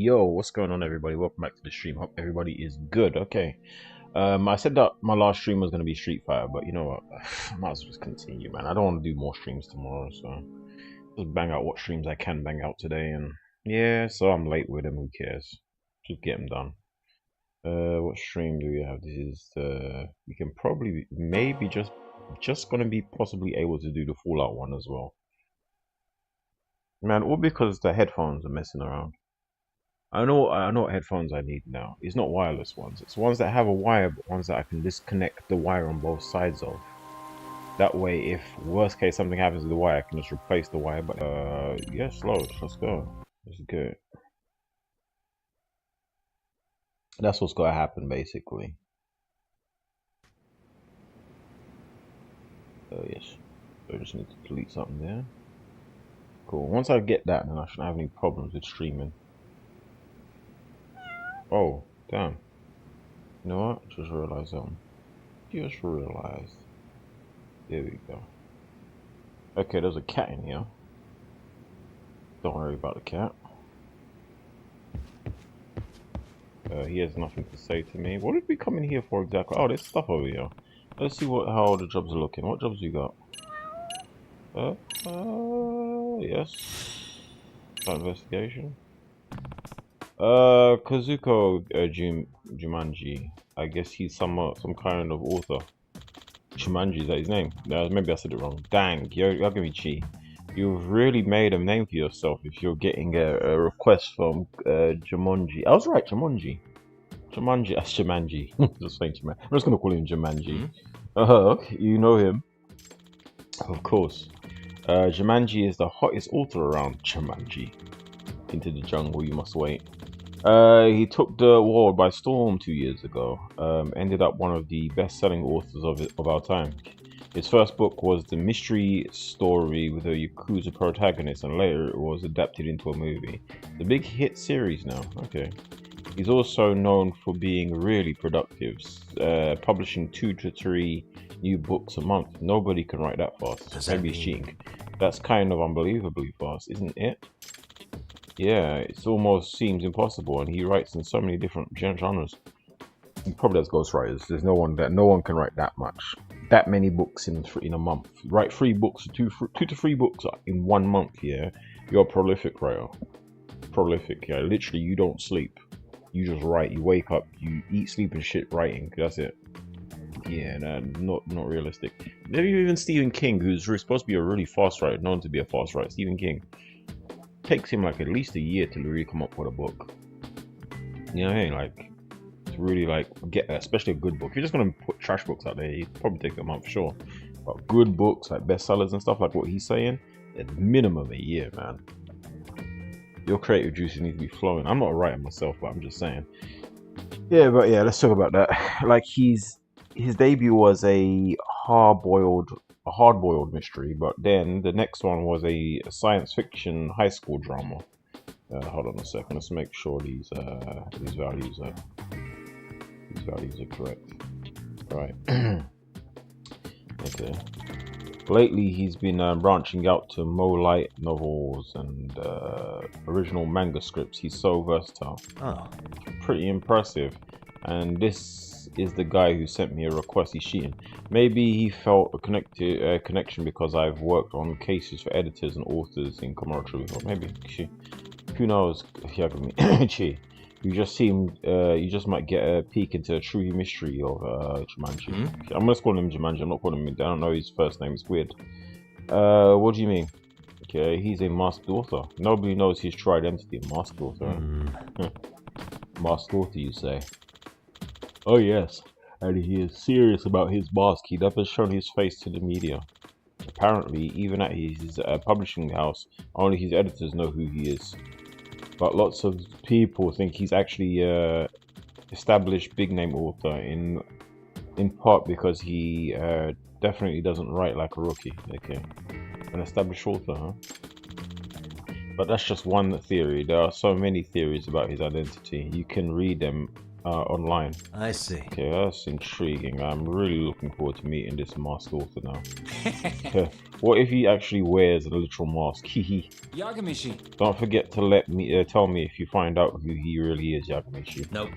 Yo, what's going on, everybody? Welcome back to the stream. Hope everybody is good. Okay. I said that my last stream was going to be Street Fighter, but you know what? I might as well just continue, man. I don't want to do more streams tomorrow, so just bang out what streams I can bang out today. And yeah, so I'm late with them. Who cares? Just get them done. What stream do we have? This is we can probably maybe just gonna be possibly able to do the Fallout one as well. Man, all because the headphones are messing around. I know what headphones I need now. It's not wireless ones. It's ones that have a wire, but ones that I can disconnect the wire on both sides of. That way, if worst case something happens to the wire, I can just replace the wire. But yeah, slow. Let's go. Let's go. That's what's gotta happen, basically. Yes. So I just need to delete something there. Cool. Once I get that, then I shouldn't have any problems with streaming. Oh, damn. You know what? Just realized something. Just realized. There we go. Okay, there's a cat in here. Don't worry about the cat. He has nothing to say to me. What did we come in here for exactly? Oh, there's stuff over here. Let's see how the jobs are looking. What jobs you got? Yes. Investigation. Kazuko Jumanji. I guess he's some kind of author. Jumanji, is that his name? Maybe I said it wrong. Dang, you're gonna be cheating. You've really made a name for yourself if you're getting a request from Jumanji. I was right, Jumanji. Jumanji, that's Jumanji. Just saying Jumanji. I'm just gonna call him Jumanji. You know him, of course. Jumanji is the hottest author around. Jumanji. Into the jungle, you must wait. He took the world by storm 2 years ago. Ended up one of the best-selling authors of our time. His first book was the mystery story with a yakuza protagonist, and later it was adapted into a movie. The big hit series now. Okay. He's also known for being really productive, publishing 2 to 3 new books a month. Nobody can write that fast. Maybe he's cheating. That's kind of unbelievably fast, isn't it? Yeah, it almost seems impossible, and he writes in so many different genres. He probably has ghostwriters. There's no one can write that many books in a month. Write 3 books, 2 to 3 books in 1 month. Yeah, you're a prolific writer. Prolific. Yeah, literally, you don't sleep. You just write. You wake up, you eat, sleep, and shit writing. That's it. Yeah, no, not realistic. Maybe even Stephen King, who's supposed to be a really fast writer, known to be a fast writer. Stephen King. Takes him like at least a year to really come up with a book. You know what I mean? Like, to really like get, especially a good book. If you're just gonna put trash books out there, it'd probably take a month for sure. But good books like bestsellers and stuff like what he's saying, at minimum a year, man. Your creative juices need to be flowing. I'm not a writer myself, but I'm just saying. Yeah, but yeah, let's talk about that. Like his debut was a hard-boiled mystery, but then the next one was a science fiction high school drama. Hold on a second, let's make sure these values are correct. Right. Okay. Lately, he's been branching out to light novels and original manga scripts. He's so versatile. Oh. Pretty impressive. And this is the guy who sent me a request. He's cheating. Maybe he felt a connection because I've worked on cases for editors and authors in Komodo. Or maybe who knows? You just might get a peek into a true mystery of Jumanji. I'm just calling him Jumanji. I'm not calling him. I don't know his first name. It's weird. What do you mean? Okay, he's a masked author. Nobody knows his true identity. Masked author. Masked author, you say? Oh yes, and he is serious about his mask. He never shown his face to the media. Apparently, even at his publishing house, only his editors know who he is. But lots of people think he's actually established big name author in part because he definitely doesn't write like a rookie. Okay, an established author, huh? But that's just one theory. There are so many theories about his identity. You can read them online. I see. Okay, that's intriguing. I'm really looking forward to meeting this masked author now. What if he actually wears a literal mask? Hehe. Yagamishi. Don't forget to let me tell me if you find out who he really is, Yagamishi. Nope.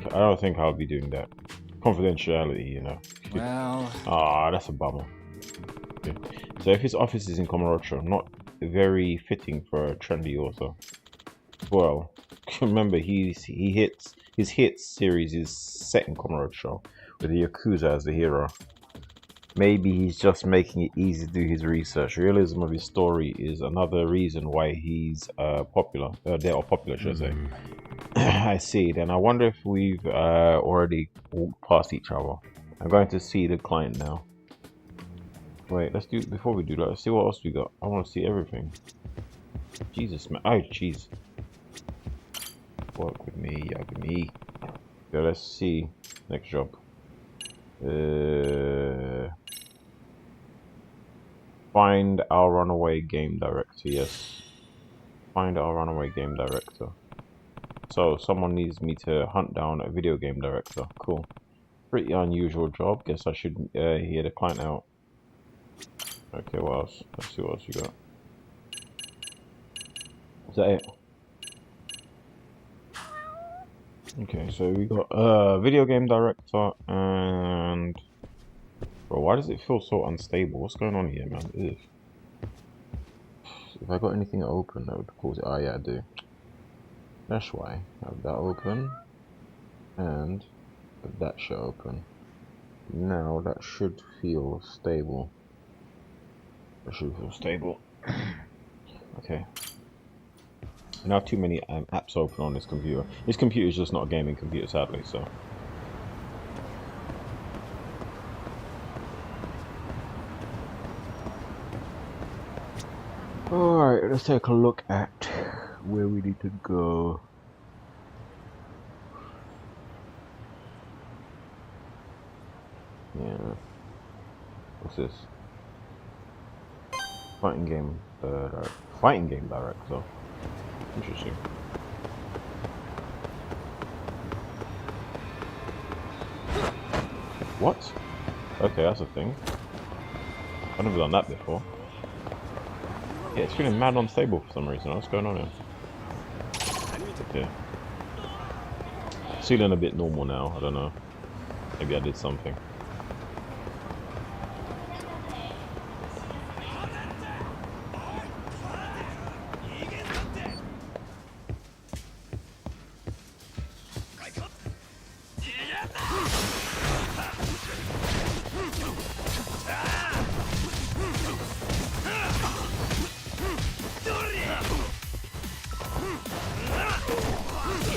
I don't think I'll be doing that. Confidentiality, you know. Well, Ah, that's a bummer. Okay. So if his office is in Komarocho, not very fitting for a trendy author. Well, remember his hits series is set in Komarocho with the Yakuza as the hero. Maybe he's just making it easy to do his research. Realism of his story is another reason why he's popular. They are popular, should I say. I see. Then I wonder if we've already walked past each other. I'm going to see the client now. Wait, let's do before we do that. Let's see what else we got. I want to see everything. Jesus, man. Oh, jeez. Work with me, Yagami. Okay, let's see. Next job. Find our runaway game director. Yes. Find our runaway game director. So someone needs me to hunt down a video game director. Cool. Pretty unusual job. Guess I should hear the client out. Okay, what else? Let's see what else you got. Is that it? Okay, so we got video game director and bro, why does it feel so unstable? What's going on here, man? Ugh. If I got anything open that would cause it. Oh yeah, I do. That's why. Have that open and that should open. Now that should feel stable. That should feel stable. Okay. Now too many apps open on this computer. This computer is just not a gaming computer, sadly. So. Alright, let's take a look at where we need to go. Yeah. What's this? Fighting game director. Interesting. What? Okay, that's a thing. I've never done that before. Yeah, it's feeling mad unstable for some reason. What's going on here? Okay. It's feeling a bit normal now. I don't know. Maybe I did something.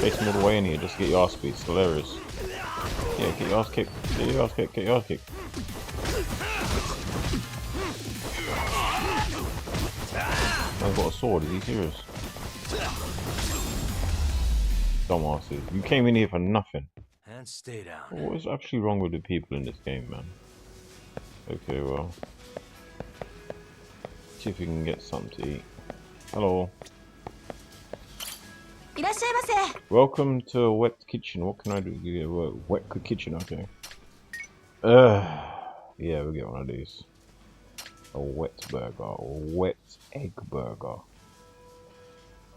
Chase him all the way in here just to get your ass beat. It's hilarious. Yeah, get your ass kicked. Get your ass kicked. Get your ass kicked. I've got a sword. Is he serious? Dumbasses. You came in here for nothing. And stay down. What is actually wrong with the people in this game, man? Okay, well. See if we can get something to eat. Hello. Welcome to a wet kitchen. What can I do? Yeah, wet kitchen, okay. Yeah, we'll get one of these. A wet burger. A wet egg burger.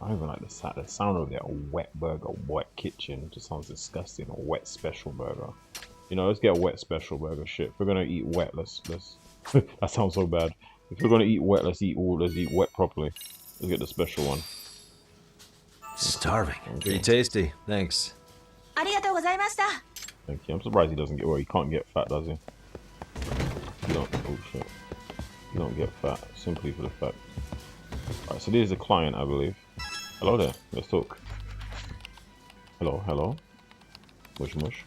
I don't even like the sound of that. A wet burger, wet kitchen. It just sounds disgusting. A wet special burger. You know, let's get a wet special burger. Shit, if we're gonna eat wet, let's that sounds so bad. If we're gonna eat wet, let's eat wet properly. Let's get the special one. Starving. Okay. Pretty tasty. Thanks. Thank you. I'm surprised he doesn't get, well, he can't get fat, does he? You don't, oh shit. You don't get fat, simply for the fact. Alright, so there's a client, I believe. Hello there, let's talk. Hello, hello. Mush mush.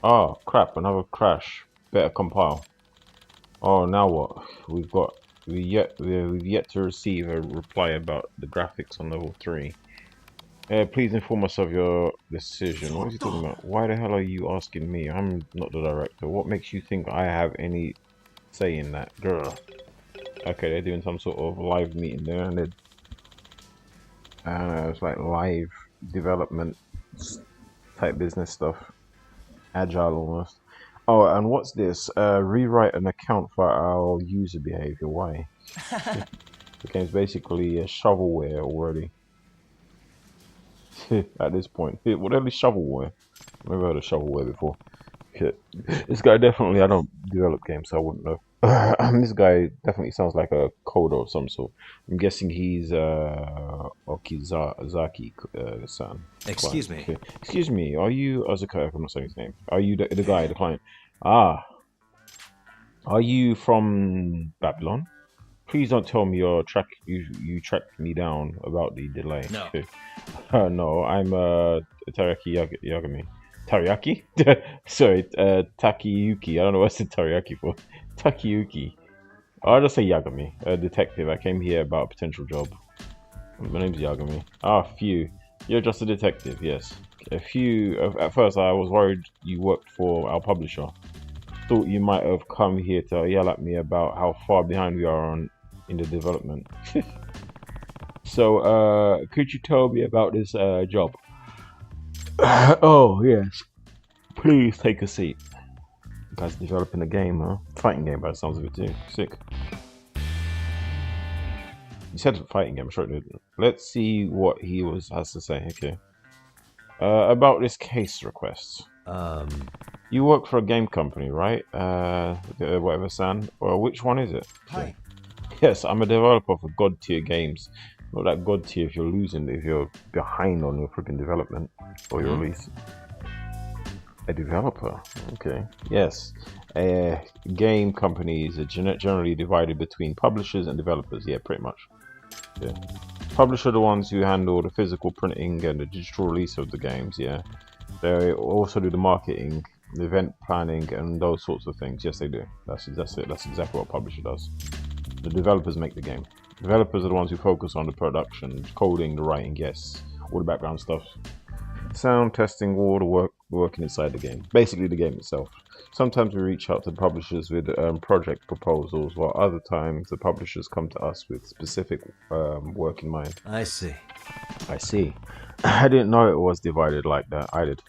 Oh, crap, another crash. Better compile. Oh, now what? We've yet to receive a reply about the graphics on level 3. Please inform us of your decision. What is he talking about? Why the hell are you asking me? I'm not the director. What makes you think I have any say in that? Girl. Okay, they're doing some sort of live meeting there, and it's like live development type business stuff. Agile almost. Oh, and what's this? Rewrite an account for our user behavior. Why? The game's basically a shovelware already. At this point. What the hell is shovelware? I've never heard of shovelware before. This guy definitely, I don't develop games, so I wouldn't know. This guy definitely sounds like a coder of some sort. I'm guessing he's Okizaki-san. Excuse me. Okay. Excuse me, are you Azuka? I'm not saying his name. Are you the guy, the client? Ah, are you from Babylon? Please don't tell me you tracked me down about the delay. No. Okay. No, I'm Teriyaki Yagami. Teriyaki? Sorry, Takiyuki. I don't know what's the teriyaki for. Takiyuki. I'll just say Yagami, a detective. I came here about a potential job. My name's Yagami. Ah, Few. You're just a detective, yes. A few. At first, I was worried you worked for our publisher. Thought you might have come here to yell at me about how far behind we are in the development. So, could you tell me about this job? Oh, yes. Please take a seat. You guys developing a game, huh? Fighting game by the sounds of it too. Sick. You said fighting game, sure it did. Let's see what he has to say. Okay. About this case request. You work for a game company, right? Whatever, San. Or which one is it? Hi. Yes, I'm a developer for God tier games. Not that God tier if you're losing, if you're behind on your freaking development or your release. A developer, okay. Yes, game companies are generally divided between publishers and developers. Yeah, pretty much. Yeah. Publishers are the ones who handle the physical printing and the digital release of the games. Yeah, they also do the marketing, the event planning, and those sorts of things. Yes, they do. That's it. That's exactly what a publisher does. The developers make the game. Developers are the ones who focus on the production, coding, the writing. Yes, all the background stuff. Sound testing, all the working inside the game, basically the game itself. Sometimes we reach out to publishers with project proposals, while other times the publishers come to us with specific work in mind. I see. I see. I didn't know it was divided like that. I did.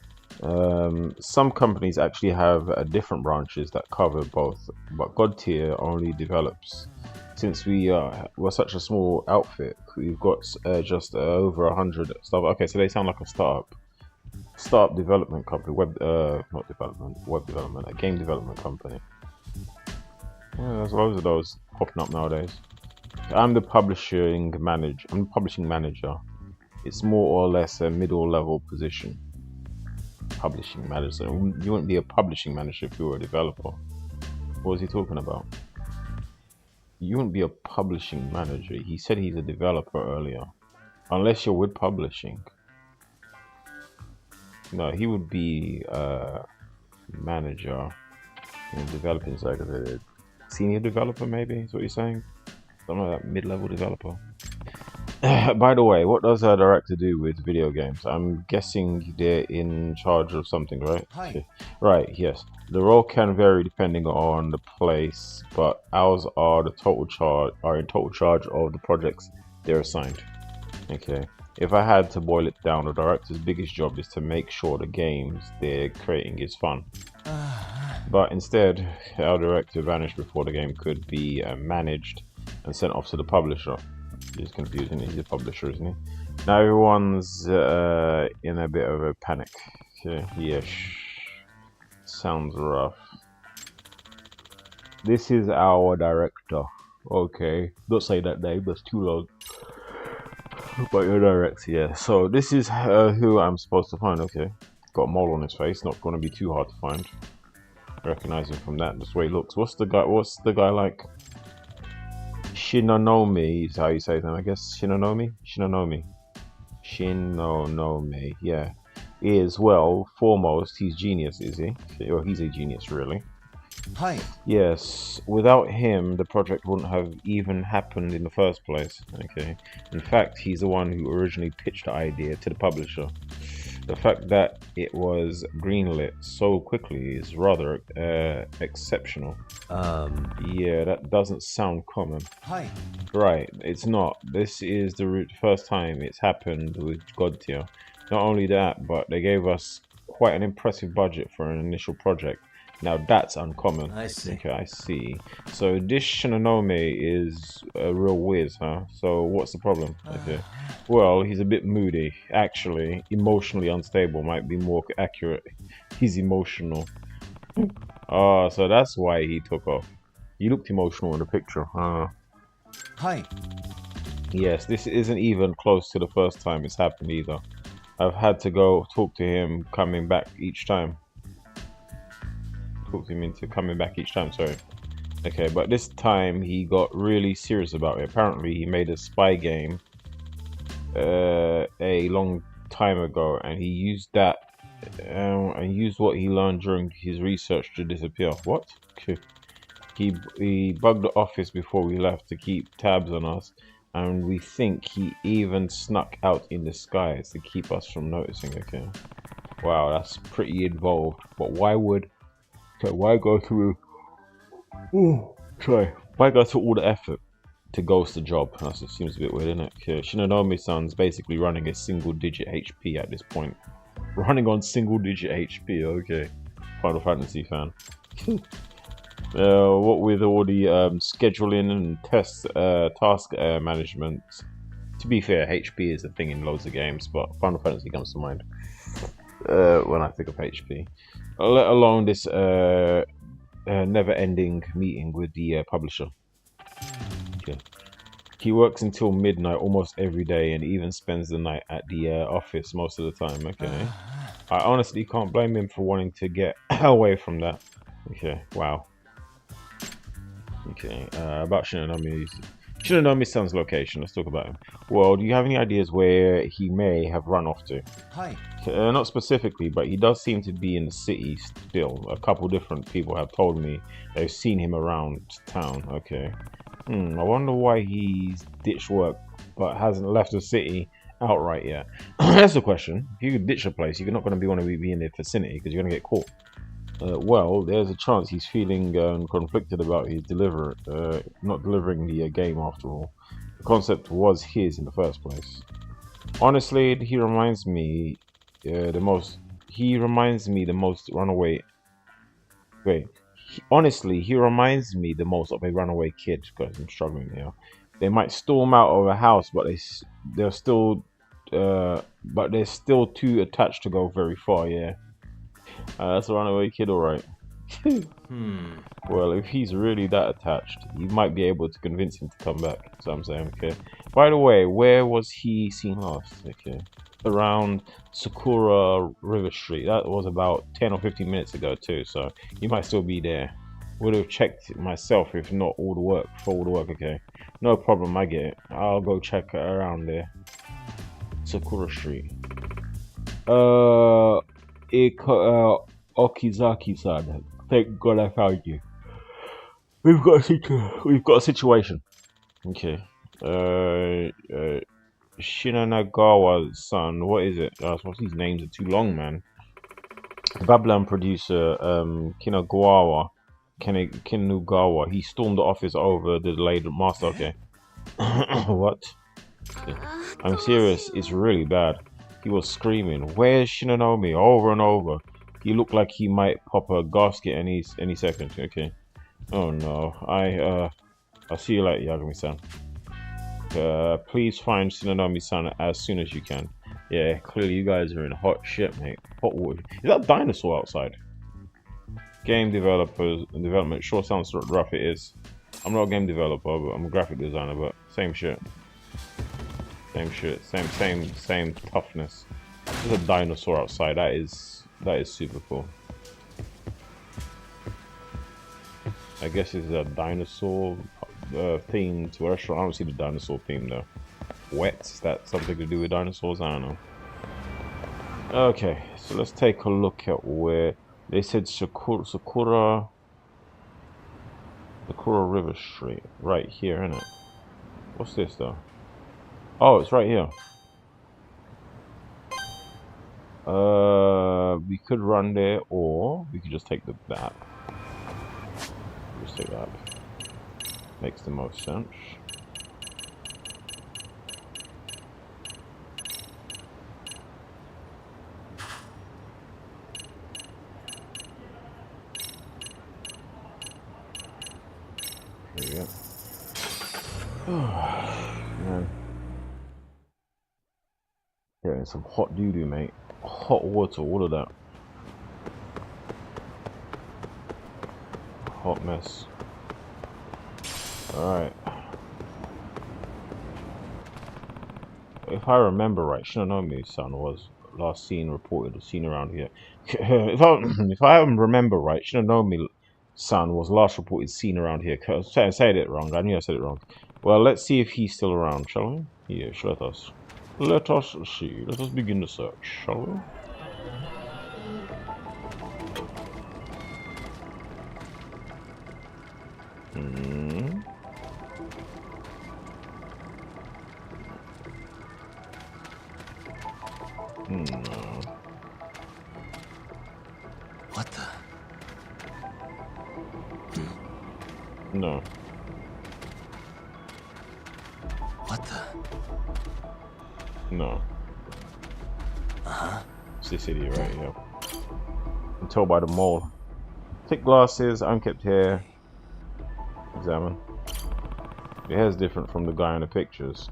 Some companies actually have different branches that cover both, but God tier only develops. Since we're such a small outfit, we've got just over 100 stuff. Okay, so they sound like a startup development company, web development, a game development company. Yeah, there's loads of those popping up nowadays. I'm the publishing manager. It's more or less a middle level position. Publishing manager. You wouldn't be a publishing manager if you were a developer. What was he talking about? You wouldn't be a publishing manager. He said he's a developer earlier. Unless you're with publishing. No, he would be a manager in the developing side of it. Senior developer, maybe, is what you're saying? Something like that, mid-level developer. By the way, what does a director do with video games? I'm guessing they're in charge of something, right? Hi. Okay. Right, yes. The role can vary depending on the place, but ours are in total charge of the projects they're assigned. Okay. If I had to boil it down, the director's biggest job is to make sure the games they're creating is fun. But instead, our director vanished before the game could be managed and sent off to the publisher. He's confusing. He's a publisher, isn't he? Now everyone's in a bit of a panic. Okay. Yeah, sounds rough. This is our director. Okay. Don't say that name. That's too long. But your director, yeah. So this is who I'm supposed to find. Okay. Got a mole on his face. Not going to be too hard to find. Recognize him from that. Just the way he looks. What's the guy like? Shinonome is how you say them, I guess. Shinonome? Shinonome, yeah. Is, well, foremost, he's genius, is he? Or he's a genius, really. Hi. Yes, without him, the project wouldn't have even happened in the first place. Okay. In fact, he's the one who originally pitched the idea to the publisher. The fact that it was greenlit so quickly is rather exceptional. Yeah, that doesn't sound common. Hi. Right, it's not. This is the first time it's happened with God tier. Not only that, but they gave us quite an impressive budget for an initial project. Now that's uncommon. I see. Okay, I see. So this Shinonome is a real whiz, huh? So what's the problem? Okay. Well, he's a bit moody. Actually, emotionally unstable might be more accurate. He's emotional. Oh, so that's why he took off. He looked emotional in the picture. Hi. Yes, this isn't even close to the first time it's happened either. I've had to go talk to him coming back each time. Talk him into coming back each time, sorry. Okay, but this time he got really serious about it. Apparently he made a spy game a long time ago, and he used that and used what he learned during his research to disappear. What? He bugged the office before we left to keep tabs on us, and we think he even snuck out in disguise to keep us from noticing. Okay, wow, that's pretty involved. But why go through? Why go through all the effort to ghost the job? That seems a bit weird, isn't it? Okay, Shinonome-san's basically running a single-digit HP at this point. Running on single-digit HP. Okay, Final Fantasy fan. What with all the scheduling and task management. To be fair, HP is a thing in loads of games, but Final Fantasy comes to mind when I think of HP. Let alone this never-ending meeting with the publisher. Okay. He works until midnight almost every day, and even spends the night at the office most of the time. Okay. I honestly can't blame him for wanting to get away from that. Okay. Wow. Okay, about Shinonome-san's location. Let's talk about him. Well, do you have any ideas where he may have run off to? Hi. Not specifically, but he does seem to be in the city still. A couple different people have told me they've seen him around town. Okay. I wonder why he's ditched work but hasn't left the city outright yet. That's the question. If you ditch a place, you're not going to want to be in the vicinity because you're going to get caught. Well, there's a chance he's feeling conflicted about his not delivering the game after all. The concept was his in the first place. Honestly, he reminds me the most. He reminds me the most runaway. Wait. Honestly, he reminds me the most of a runaway kid. Because I'm struggling here. They might storm out of a house, but they're still too attached to go very far. Yeah. That's a runaway kid, alright. Well, if he's really that attached, you might be able to convince him to come back. So I'm saying, okay. By the way, where was he seen last? Okay. Around Sakura River Street. That was about 10 or 15 minutes ago too, so you might still be there. Would have checked myself if not all the work, for all the work, okay. No problem, I get it. I'll go check around there. Sakura Street. Okizaki-san, thank God I found you. We've got a situation. Okay. Shinonagawa-san, what is it? These names are too long, man. Babylon producer Kinugawa. He stormed the office over the delayed master. Okay. What? Okay. I'm serious. It's really bad. He was screaming, "Where's Shinonome?" over and over. He looked like he might pop a gasket any second. Okay. Oh no. I'll see you later, Yagami-san. Please find Shinonome-san as soon as you can. Yeah, clearly you guys are in hot shit, mate. Hot water. Is that a dinosaur outside? Game development sure sounds rough. It is. I'm not a game developer, but I'm a graphic designer. But same shit. Same shit. Same toughness. There's a dinosaur outside. That is super cool. I guess it's a dinosaur themed restaurant. I don't see the dinosaur theme though. Wet? Is that something to do with dinosaurs? I don't know. Okay, so let's take a look at where they said Sakura River Street. Right here, isn't it? What's this though? Oh, it's right here. We could run there, or we could just take the app. Just take that. Makes the most sense. There you go. Man. Yeah, and some hot doo-doo, mate. Hot water, all of that. Hot mess. Alright. If I remember right, Shinonomi's son was last seen reported or seen around here. if I remember right, Shinonomi's son was last reported seen around here. I said it wrong. I knew I said it wrong. Well, let's see if he's still around, shall we? Yes, let us. Let us see. Let us begin the search, shall we? Hmm. No. What the? No. What the? No. Uh-huh. It's this idiot right here. I'm told by the mole. Thick glasses, unkept hair. Examine. The hair's different from the guy in the pictures,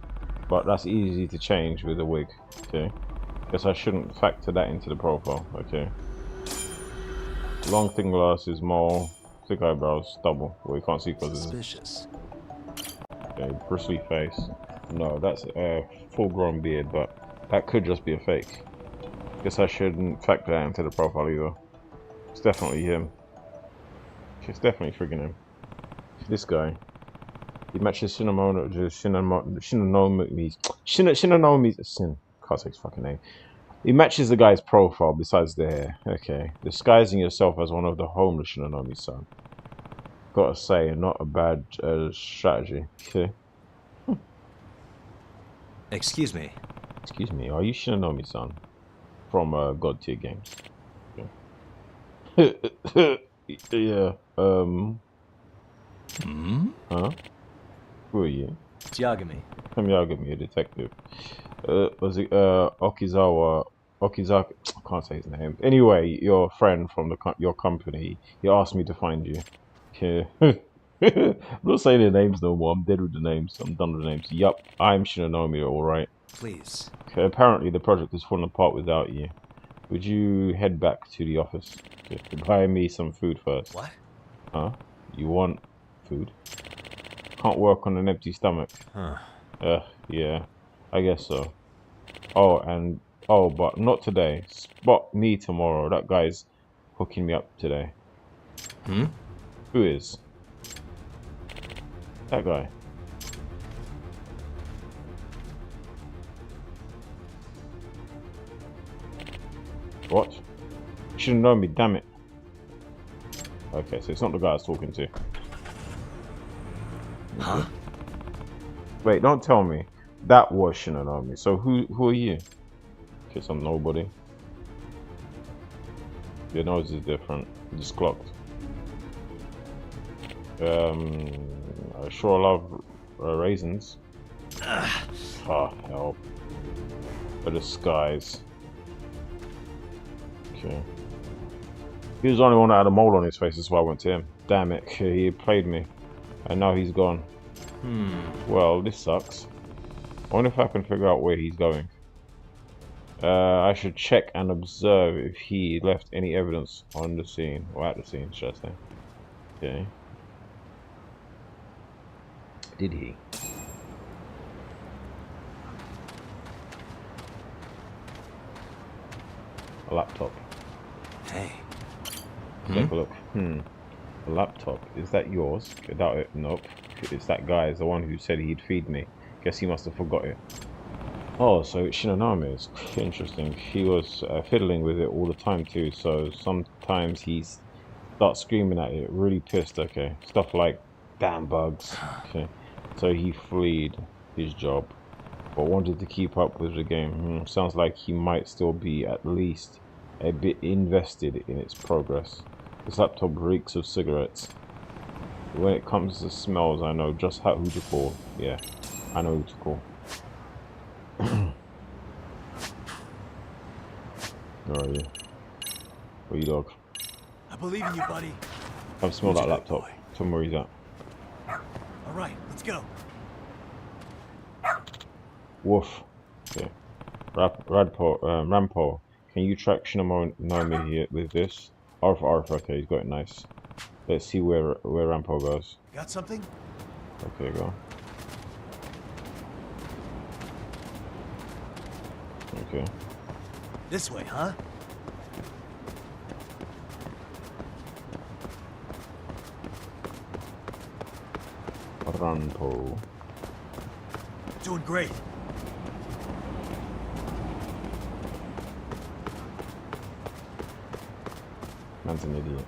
but that's easy to change with a wig. Okay. Guess I shouldn't factor that into the profile. Okay. Long thin glasses, mole, thick eyebrows, stubble. Well, you can't see because it's Suspicious. okay. Bristly face. No, that's a full-grown beard, but that could just be a fake. Guess I shouldn't factor that into the profile either. It's definitely him. It's definitely freaking him. This guy. He matches Shinonomi's can't say his fucking name. He matches the guy's profile besides the hair. Okay. Disguising yourself as one of the homeless Shinonomi's son. Gotta say, not a bad strategy. Okay. Excuse me. Excuse me, are you Shinonomi's son? From God Tier Games. Okay. Yeah. Huh? Who are you? Yagami. I'm Yagami, a detective. Was it Okizaki? I can't say his name. Anyway, your friend from your company, he asked me to find you. Okay. I'm not saying the names no more. I'm dead with the names. I'm done with the names. Yup, I'm Shinonomi, alright. Please. Okay, apparently the project is falling apart without you. Would you head back to the office to buy me some food first? What? Huh? You want food? Can't work on an empty stomach. Huh. Yeah, I guess so. Oh, but not today. Spot me tomorrow. That guy's hooking me up today. Who is? That guy. What? You should have known me, damn it. Okay, so it's not the guy I was talking to. Huh? Wait, don't tell me. That was Shinonomi. So who are you? Okay, some nobody. Your nose is different. Just clocked. I sure love raisins. Ah, help. A disguise. Okay. He was the only one that had a mole on his face, that's why I went to him. Damn it, he played me. And now he's gone. Well, this sucks. I wonder if I can figure out where he's going. I should check and observe if he left any evidence on the scene, or at the scene, should I say. Okay. Did he? A laptop. Hey. Take a look. A laptop. Is that yours? I doubt it. Nope. It's that guy. It's the one who said he'd feed me. Guess he must have forgot it. Oh, so it's Shinonomi's. Interesting. He was fiddling with it all the time too, so sometimes he starts screaming at it, really pissed, okay. Stuff like, damn bugs. Okay. So he fled his job, but wanted to keep up with the game. Sounds like he might still be at least a bit invested in its progress. This laptop reeks of cigarettes. When it comes to smells, I know just who to call. Yeah, I know who to call. Where are you? Where you, dog? I believe in you, buddy. I've smelled that laptop. Tell me where he's at. Let's go. Woof. Okay. Rampo, can you track Shinonami here with this? Arf, okay, he's got it nice. Let's see where Rampo goes. Got something? Okay, go. Okay. This way, huh? Rampo. Doing great. Man's an idiot.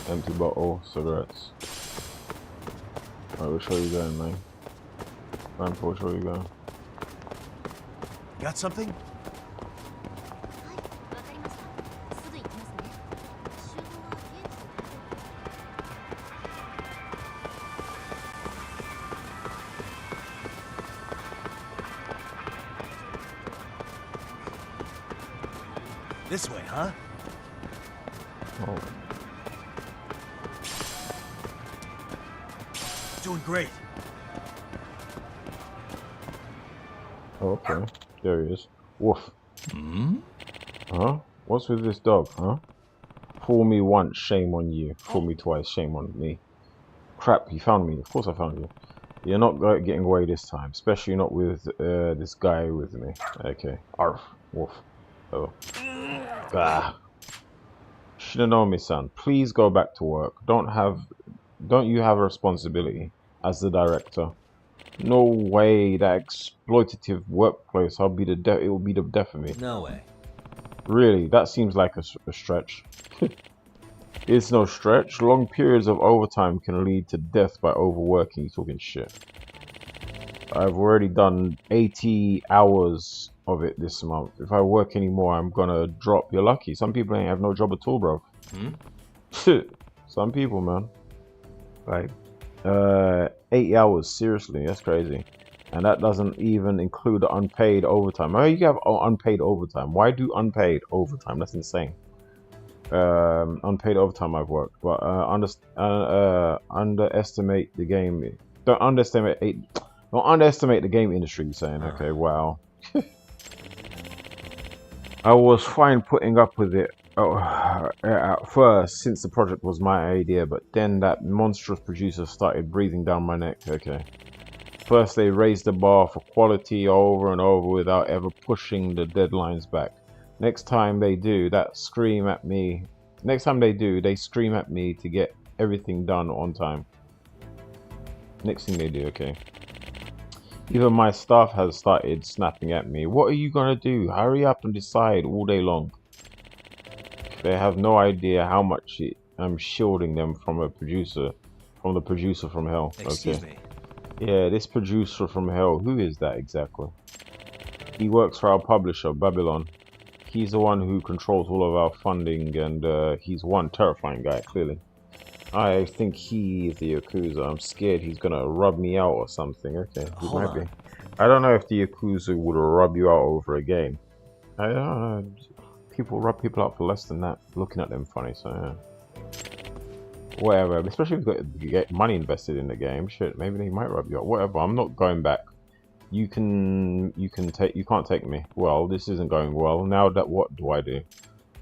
Empty bottle, cigarettes. Alright, which way are you going, man? Rampo, which way are you going? Got something? はい、わかりました。すぐ行きますね。集合は現地で。 This way, huh? Oh. Doing great. Oh, okay. There he is. Woof. Hmm? Huh? What's with this dog, huh? Fool me once, shame on you. Fool me twice, shame on me. Crap, you found me. Of course I found you. You're not getting away this time. Especially not with this guy with me. Okay. Arf. Woof. Oh. Ah. Shinonami-san, please go back to work. Don't you have a responsibility as the director? No way, that exploitative workplace. It will be the death of me. No way. Really, that seems like a stretch. It's no stretch. Long periods of overtime can lead to death by overworking. You're talking shit. I've already done 80 hours of it this month. If I work anymore, I'm gonna drop. You're lucky. Some people ain't have no job at all, bro. Hmm? Some people, man. Like, 80 hours, seriously, that's crazy. And that doesn't even include the unpaid overtime. Oh, you have unpaid overtime. Why do unpaid overtime? That's insane. Unpaid overtime I've worked, but underestimate the game. Don't underestimate the game industry. You're saying, okay, wow. I was fine putting up with it at first, since the project was my idea, but then that monstrous producer started breathing down my neck. Okay. First they raised the bar for quality over and over without ever pushing the deadlines back. Next time they do, they scream at me to get everything done on time. Next thing they do, okay. Even my staff has started snapping at me. What are you gonna do? Hurry up and decide all day long. They have no idea how much I'm shielding them from the producer from hell. Excuse me. Yeah, this producer from hell, who is that exactly? He works for our publisher, Babylon. He's the one who controls all of our funding, and he's one terrifying guy, clearly. I think he is the Yakuza. I'm scared he's gonna rub me out or something. Okay, he Hold might be. on. I don't know if the Yakuza would rub you out over a game. I don't know. People rub people out for less than that. Looking at them funny, so yeah. Whatever, especially if you get money invested in the game. Shit, maybe they might rub you out. Whatever, I'm not going back. You can't take me. Well, this isn't going well. Now that what do I do?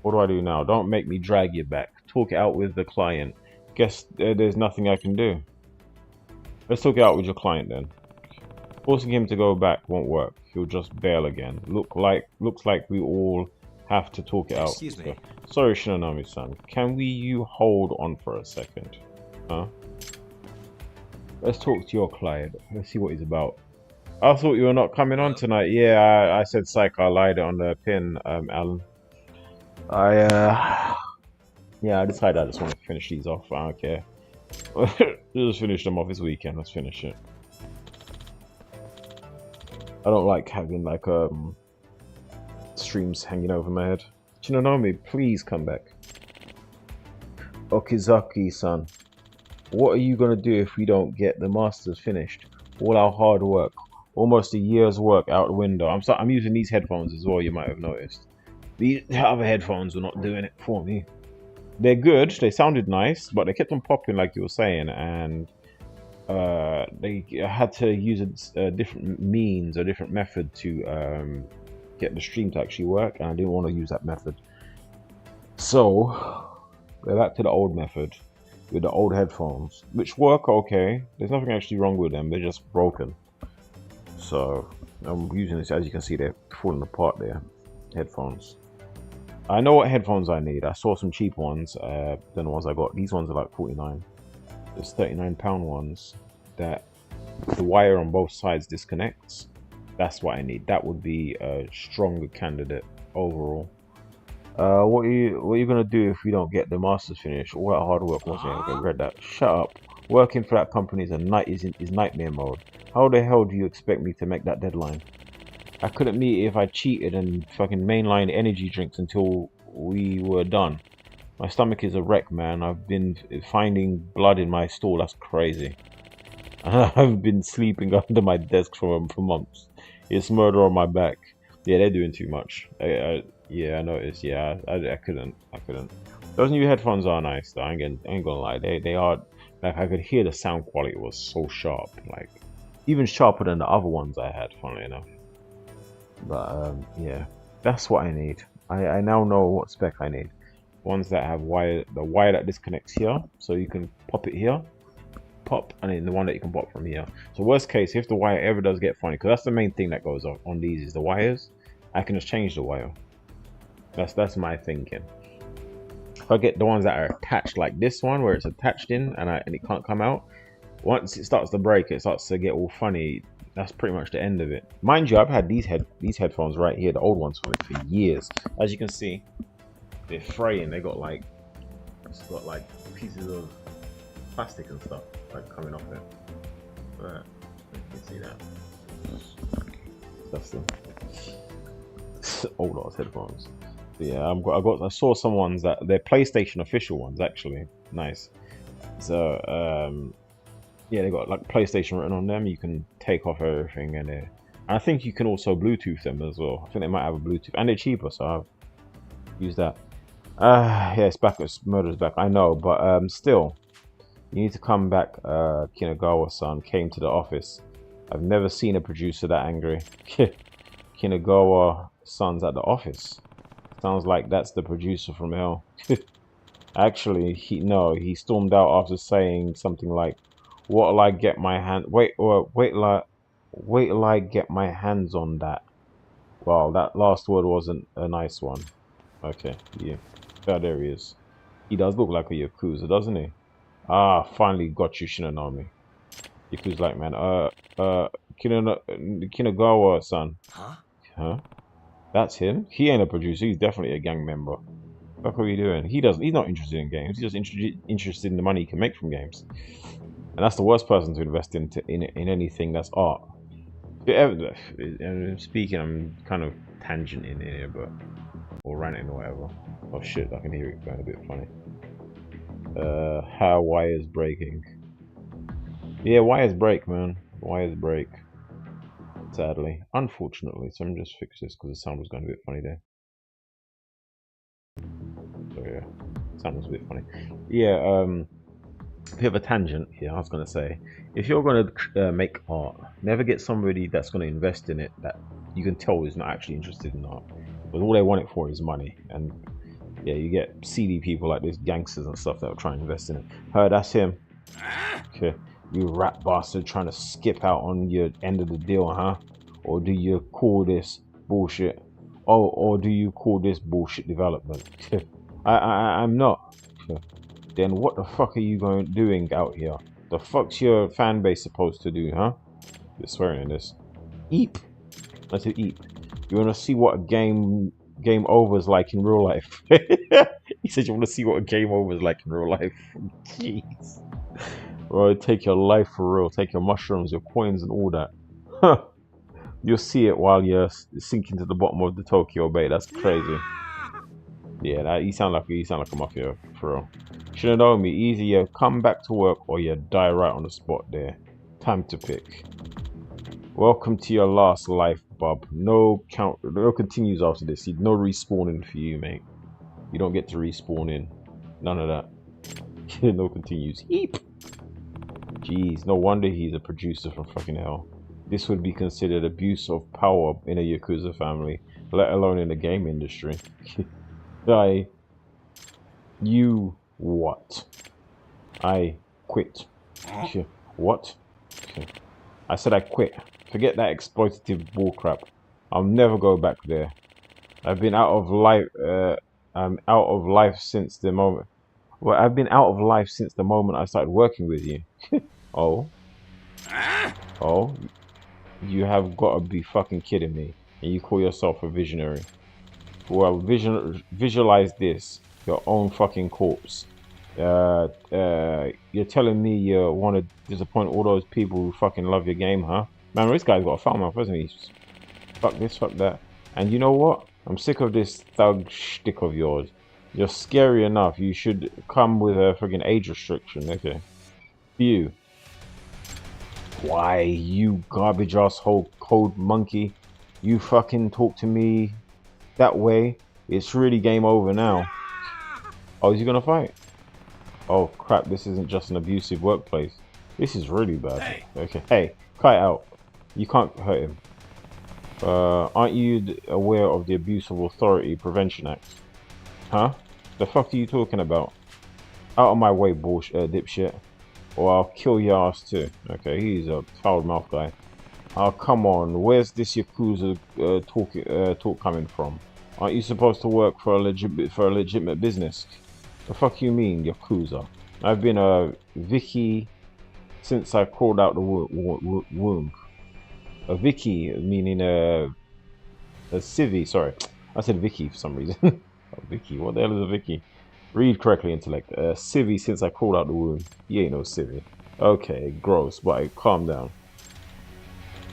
What do I do now? Don't make me drag you back. Talk it out with the client. Guess there's nothing I can do. Let's talk it out with your client then. Forcing him to go back won't work. He'll just bail again. Looks like we all have to talk it out. Excuse me. Sorry, Shinonami-san. Can you hold on for a second? Huh? Let's talk to your client. Let's see what he's about. I thought you were not coming on tonight. Yeah, I said psych. I lied on the pin, Alan. Yeah, I decided I just want to finish these off. I don't care. Just finish them off this weekend. Let's finish it. I don't like having like Streams hanging over my head. Shinonami, please come back. Okizaki-san, what are you gonna do if we don't get the masters finished? All our hard work, almost a year's work out the window. I'm using these headphones as well. You might have noticed. These other headphones were not doing it for me. They're good. They sounded nice, but they kept on popping like you were saying, and they had to use a different means, a different method to get the stream to actually work, and I didn't want to use that method. So they're back to the old method with the old headphones, which work okay. There's nothing actually wrong with them. They're just broken. So I'm using this. As you can see, they're falling apart there. Headphones. I know what headphones I need. I saw some cheap ones than the ones I got. These ones are like 49. There's £39 ones that the wire on both sides disconnects. That's what I need. That would be a stronger candidate overall. What are you gonna do if we don't get the masters finished? All that hard work wasn't it? Okay, read that. Shut up. Working for that company is nightmare mode. How the hell do you expect me to make that deadline? I couldn't meet it if I cheated and fucking mainlined energy drinks until we were done. My stomach is a wreck, man. I've been finding blood in my stool. That's crazy. I've been sleeping under my desk for months. It's murder on my back. Yeah, they're doing too much. Yeah, I noticed. Yeah, I couldn't. Those new headphones are nice though. I ain't gonna lie. They are, like, I could hear the sound quality was so sharp, like even sharper than the other ones I had, funnily enough. But yeah, that's what I need. I now know what spec I need. Ones that have the wire that disconnects here, so you can pop it here, and then the one that you can pop from here. So worst case, if the wire ever does get funny, because that's the main thing that goes on these is the wires, I can just change the wire. That's my thinking. If I get the ones that are attached like this one, where it's attached in and it can't come out, once it starts to break, it starts to get all funny. That's pretty much the end of it. Mind you, I've had these headphones right here, the old ones, for years. As you can see, they're fraying. It's got like pieces of plastic and stuff like coming off it. But you can see that. That's the old ass headphones. But yeah, I saw some ones that they're PlayStation official ones actually. Nice. So yeah, they got like PlayStation written on them. You can take off everything, and I think you can also Bluetooth them as well. I think they might have a Bluetooth, and they're cheaper, so I've used that. Yeah, it's back. Murder's back. I know, but still, you need to come back. Kinagawa-san came to the office. I've never seen a producer that angry. Kinagawa-san's at the office. Sounds like that's the producer from hell. Actually, he stormed out after saying something like, "What'll I get my hand? Wait till I get my hands on that." Wow, that last word wasn't a nice one. Okay, yeah. Oh, there he is. He does look like a Yakuza, doesn't he? Ah, finally got you, Shinonami. Yakuza like, man. Kinagawa-san. Huh? That's him? He ain't a producer, he's definitely a gang member. What are you doing? He's not interested in games, he's just interested in the money he can make from games. And that's the worst person to invest in anything that's art. Speaking, I'm kind of tangenting here, or ranting or whatever. Oh shit, I can hear it going a bit funny. How wires breaking. Yeah, wires break, man. Wires break. Sadly. Unfortunately. So let me just fix this because the sound was going a bit funny there. So yeah, sound was a bit funny. Yeah, bit of a tangent here. I was going to say, if you're going to make art, never get somebody that's going to invest in it that you can tell is not actually interested in art. But all they want it for is money. And yeah, you get seedy people like this, gangsters and stuff, that will try and invest in it. That's him. Okay. You rat bastard trying to skip out on your end of the deal, huh? Or do you call this bullshit? Or do you call this bullshit development? I'm not. Then what the fuck are you doing out here? The fuck's your fan base supposed to do, huh? You're swearing in this. Eep. I said eep. You wanna see what a game over is like in real life? He said you wanna see what a game over is like in real life. Jeez. Right, take your life for real. Take your mushrooms, your coins, and all that. Huh. You'll see it while you're sinking to the bottom of the Tokyo Bay. That's crazy. Yeah, that you sound like a mafia for real. Should have known me. Easy, you come back to work or you die right on the spot there. Time to pick. Welcome to your last life, Bob. No continues after this. No respawning for you, mate. You don't get to respawn in. None of that. No continues. Heap. Jeez, no wonder he's a producer from fucking hell. This would be considered abuse of power in a Yakuza family, let alone in the game industry. You what? I quit. What? I said I quit. Forget that exploitative bullcrap. I'll never go back there. I've been out of life. I'm out of life since the moment. Well, I've been out of life since the moment I started working with you. Oh. Oh. You have got to be fucking kidding me. And you call yourself a visionary. Well, visualize this. Your own fucking corpse. You're telling me you want to disappoint all those people who fucking love your game, huh? Man, this guy's got a foul mouth, hasn't he? Fuck this, fuck that. And you know what? I'm sick of this thug shtick of yours. You're scary enough. You should come with a friggin' age restriction. Okay. You. Why, you garbage asshole code monkey. You fucking talk to me that way. It's really game over now. Oh, is he gonna fight? Oh crap, this isn't just an abusive workplace. This is really bad. Hey. Okay, hey, cut it out. You can't hurt him. Aren't you aware of the Abuse of Authority Prevention Act? Huh? The fuck are you talking about? Out of my way, bullshit, dipshit. Or I'll kill your ass too. Okay, he's a foul mouth guy. Oh, come on. Where's this Yakuza talk coming from? Aren't you supposed to work for a legitimate business? The fuck you mean, Yakuza? I've been a Vicky since I crawled out the womb. A Vicky, meaning a civvy, sorry. I said Vicky for some reason. Oh, Vicky, what the hell is a Vicky? Read correctly, intellect. Civvy since I crawled out the womb. You ain't no civvy. Okay, gross, but calm down.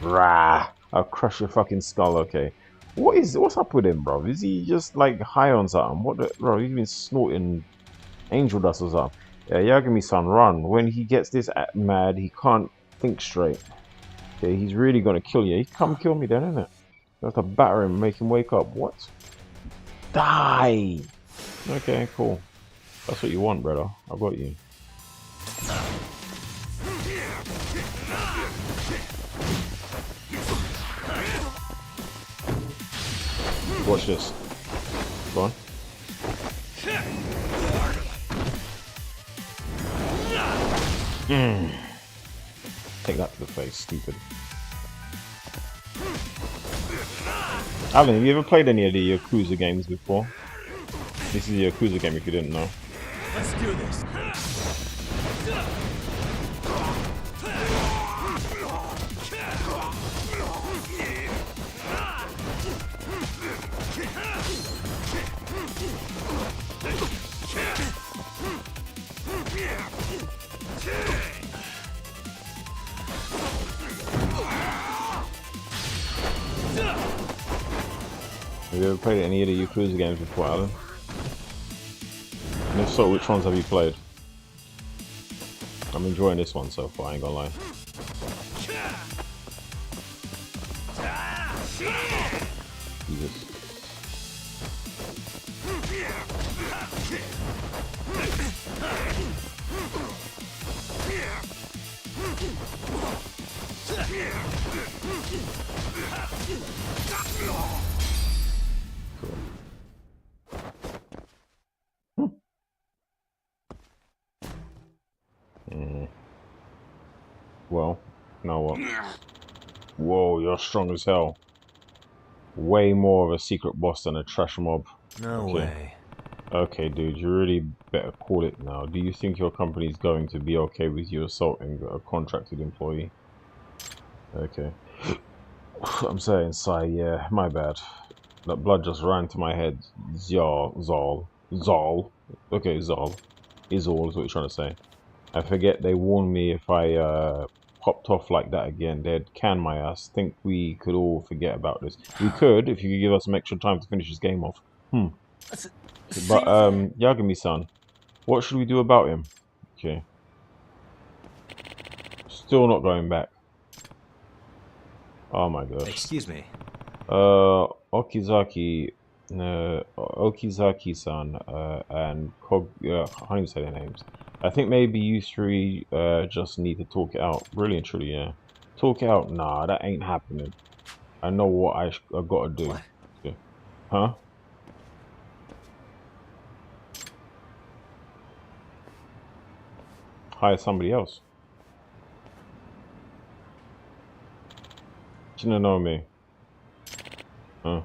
Rah! I'll crush your fucking skull, okay. What's up with him, bro? Is he just like high on something? What the, bro, he's been snorting angel dust or something. Yeah, Yagami-san, run. When he gets this mad, he can't think straight. Okay, he's really gonna kill you. He come kill me then, isn't it? You have to batter him, make him wake up. What? Die! Okay, cool. That's what you want, brother. I got you. Watch this. Go on. Take that to the face, stupid. Alan, have you ever played any of the Yakuza games before? This is a Yakuza game if you didn't know. Let's do this. Have you ever played any of the Yakuza games before, Alan? And if so, which ones have you played? I'm enjoying this one so far, I ain't gonna lie. Jesus. Well, now what? Whoa, you're strong as hell. Way more of a secret boss than a trash mob. No way. Okay, dude, you really better call it now. Do you think your company's going to be okay with you assaulting a contracted employee? Okay. I'm saying, sigh, yeah, my bad. That blood just ran to my head. Zal. Okay, Zal. Is all is what you're trying to say. I forget they warned me if I popped off like that again, they'd can my ass. Think we could all forget about this. We could if you could give us some extra time to finish this game off. But Yagami-san, what should we do about him? Okay. Still not going back. Oh my gosh. Excuse me. Okizaki-san, and Kog, I can't even say their names. I think maybe you three just need to talk it out. Really and truly, yeah. Talk it out? Nah, that ain't happening. I know what I gotta do. What? Yeah. Huh? Hire somebody else. Shouldn't know me. Huh?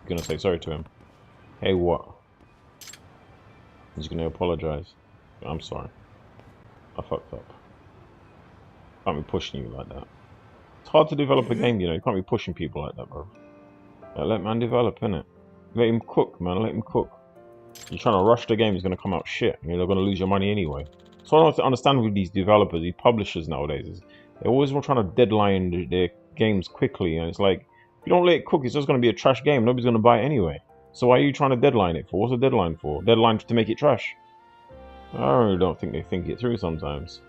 Gonna say sorry to him. Hey, what? He's gonna apologize. I'm sorry. I fucked up. Can't be pushing you like that. It's hard to develop a game, you know. You can't be pushing people like that, bro. Let man develop, innit? Let him cook, man. Let him cook. You're trying to rush the game, it's gonna come out shit. You're gonna lose your money anyway. So I don't understand with these developers, these publishers nowadays. Is they're always trying to deadline their games quickly, and it's like, if you don't let it cook, it's just gonna be a trash game. Nobody's gonna buy it anyway. So why are you trying to deadline it for? What's the deadline for? Deadline to make it trash? I really don't think they think it through sometimes.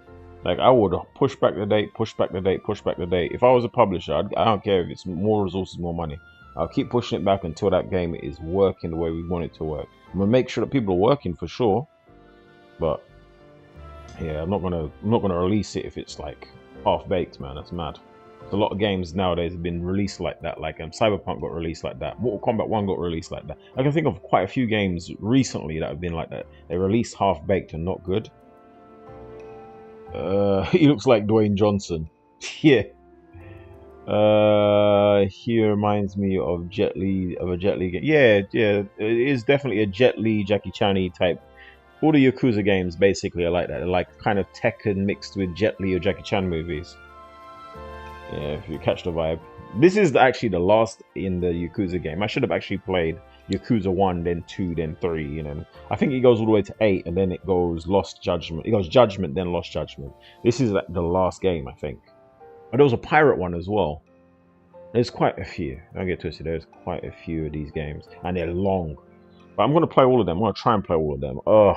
Like, I would push back the date, push back the date, push back the date. If I was a publisher, I don't care if it's more resources, more money. I'll keep pushing it back until that game is working the way we want it to work. I'm gonna make sure that people are working for sure, but yeah, I'm not gonna release it if it's like half baked, man. That's mad. A lot of games nowadays have been released like that. Like Cyberpunk got released like that. Mortal Kombat 1 got released like that. I can think of quite a few games recently that have been like that. They released half baked and not good. He looks like Dwayne Johnson. Yeah. He reminds me of Jet Li, of a Jet Li game. Yeah, it is definitely a Jet Li, Jackie Chan-y type. All the Yakuza games basically are like that. They're like kind of Tekken mixed with Jet Li or Jackie Chan movies. Yeah, if you catch the vibe. This is actually the last in the Yakuza game. I should have actually played Yakuza 1, then 2, then 3, you know. I think it goes all the way to 8, and then it goes Lost Judgment. It goes Judgment, then Lost Judgment. This is like the last game, I think. And there was a pirate one as well. There's quite a few. Don't get twisted. There's quite a few of these games, and they're long. But I'm going to play all of them. I'm going to try and play all of them. Ugh.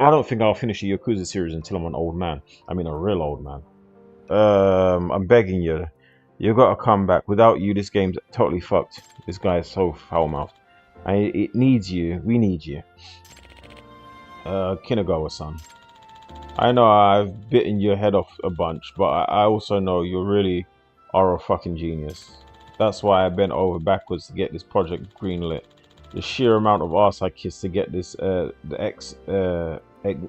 I don't think I'll finish the Yakuza series until I'm an old man. I mean, a real old man. I'm begging you. You gotta come back. Without you, this game's totally fucked. This guy is so foul-mouthed. It needs you. We need you. Kinagawa-san. I know I've bitten your head off a bunch, but I also know you really are a fucking genius. That's why I bent over backwards to get this project greenlit. The sheer amount of arse I kissed to get this the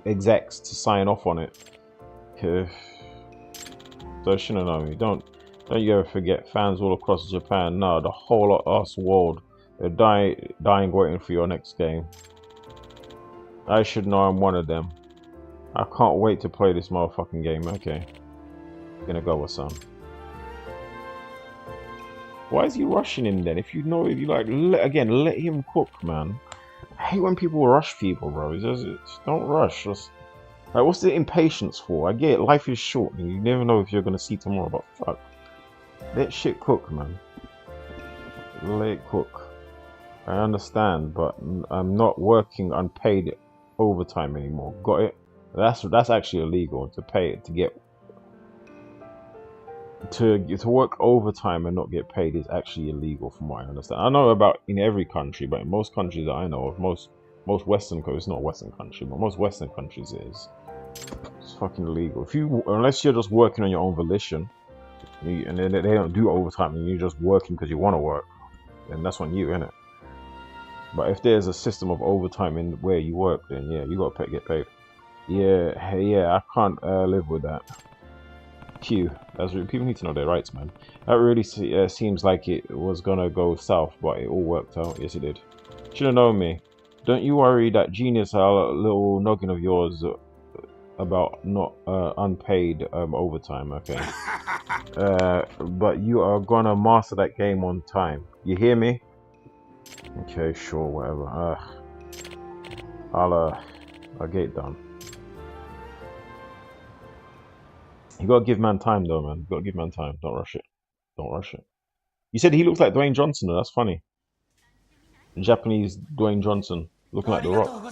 execs to sign off on it. So Shinonami, don't you ever forget, fans all across Japan, no, the whole of us world, they're dying waiting for your next game. I should know I'm one of them. I can't wait to play this motherfucking game. Okay, gonna go with some. Why is he rushing him then? If you know, if you like, let him cook, man. I hate when people rush people, bro. Just don't rush. Just, like, what's the impatience for? I get it, life is short and you never know if you're gonna see tomorrow, but fuck. Let shit cook, man. Let it cook. I understand, but I'm not working unpaid overtime anymore. Got it? That's actually illegal to pay to get to work overtime and not get paid is actually illegal from what I understand. I know about in every country, but in most countries that I know of, most Western countries, not Western country, but most Western countries is. It's fucking illegal. Unless you're just working on your own volition, and then they don't do overtime, and you're just working because you want to work, then that's on you, innit? But if there's a system of overtime in where you work, then yeah, you gotta get paid. Yeah, I can't live with that. Q. People need to know their rights, man. That really seems like it was gonna go south, but it all worked out. Yes, it did. Should have known me. Don't you worry that genius, little noggin of yours about not unpaid overtime, okay? But you are gonna master that game on time. You hear me? Okay, sure, whatever. I'll get it done. You gotta give man time though, man. You gotta give man time. Don't rush it. Don't rush it. You said he looks like Dwayne Johnson though. That's funny. Japanese Dwayne Johnson, looking like The Rock.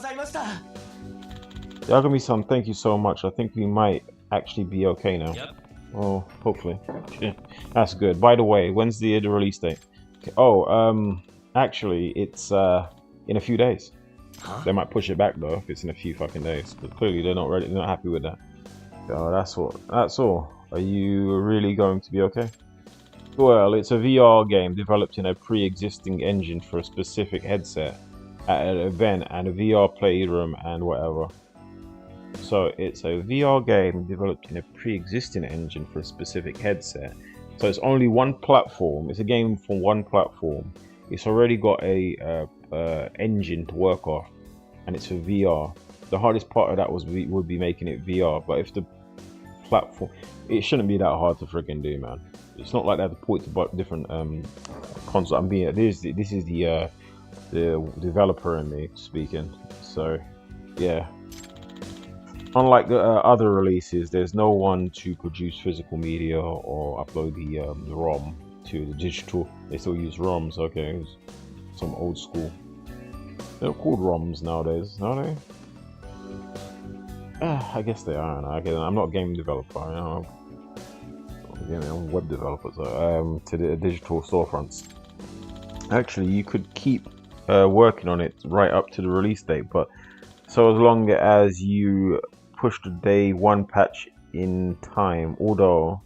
Yagami-san, thank you so much. I think we might actually be okay now. Yep. Oh, hopefully. Yeah, that's good. By the way, when's the release date? Okay. Oh, actually, it's in a few days. Huh? They might push it back though if it's in a few fucking days. But clearly they're not ready. They're not happy with that. That's what. That's all. Are you really going to be okay? Well, it's a VR game developed in a pre-existing engine for a specific headset at an event and a VR playroom and whatever. So it's a VR game developed in a pre-existing engine for a specific headset. So it's only one platform. It's a game for one platform. It's already got a engine to work off, and it's for VR. The hardest part of that would be making it VR. But if the platform, it shouldn't be that hard to freaking do, man. It's not like they have to port to different consoles. This is the developer in me speaking. So yeah. Unlike the other releases, there's no one to produce physical media or upload the ROM to the digital. They still use ROMs. Okay, it's some old school. They're called ROMs nowadays, are they? I guess they are. I'm not a game developer. I'm a web developer. So, to the digital storefronts. Actually, you could keep working on it right up to the release date, but so as long as you push the day one patch in time, although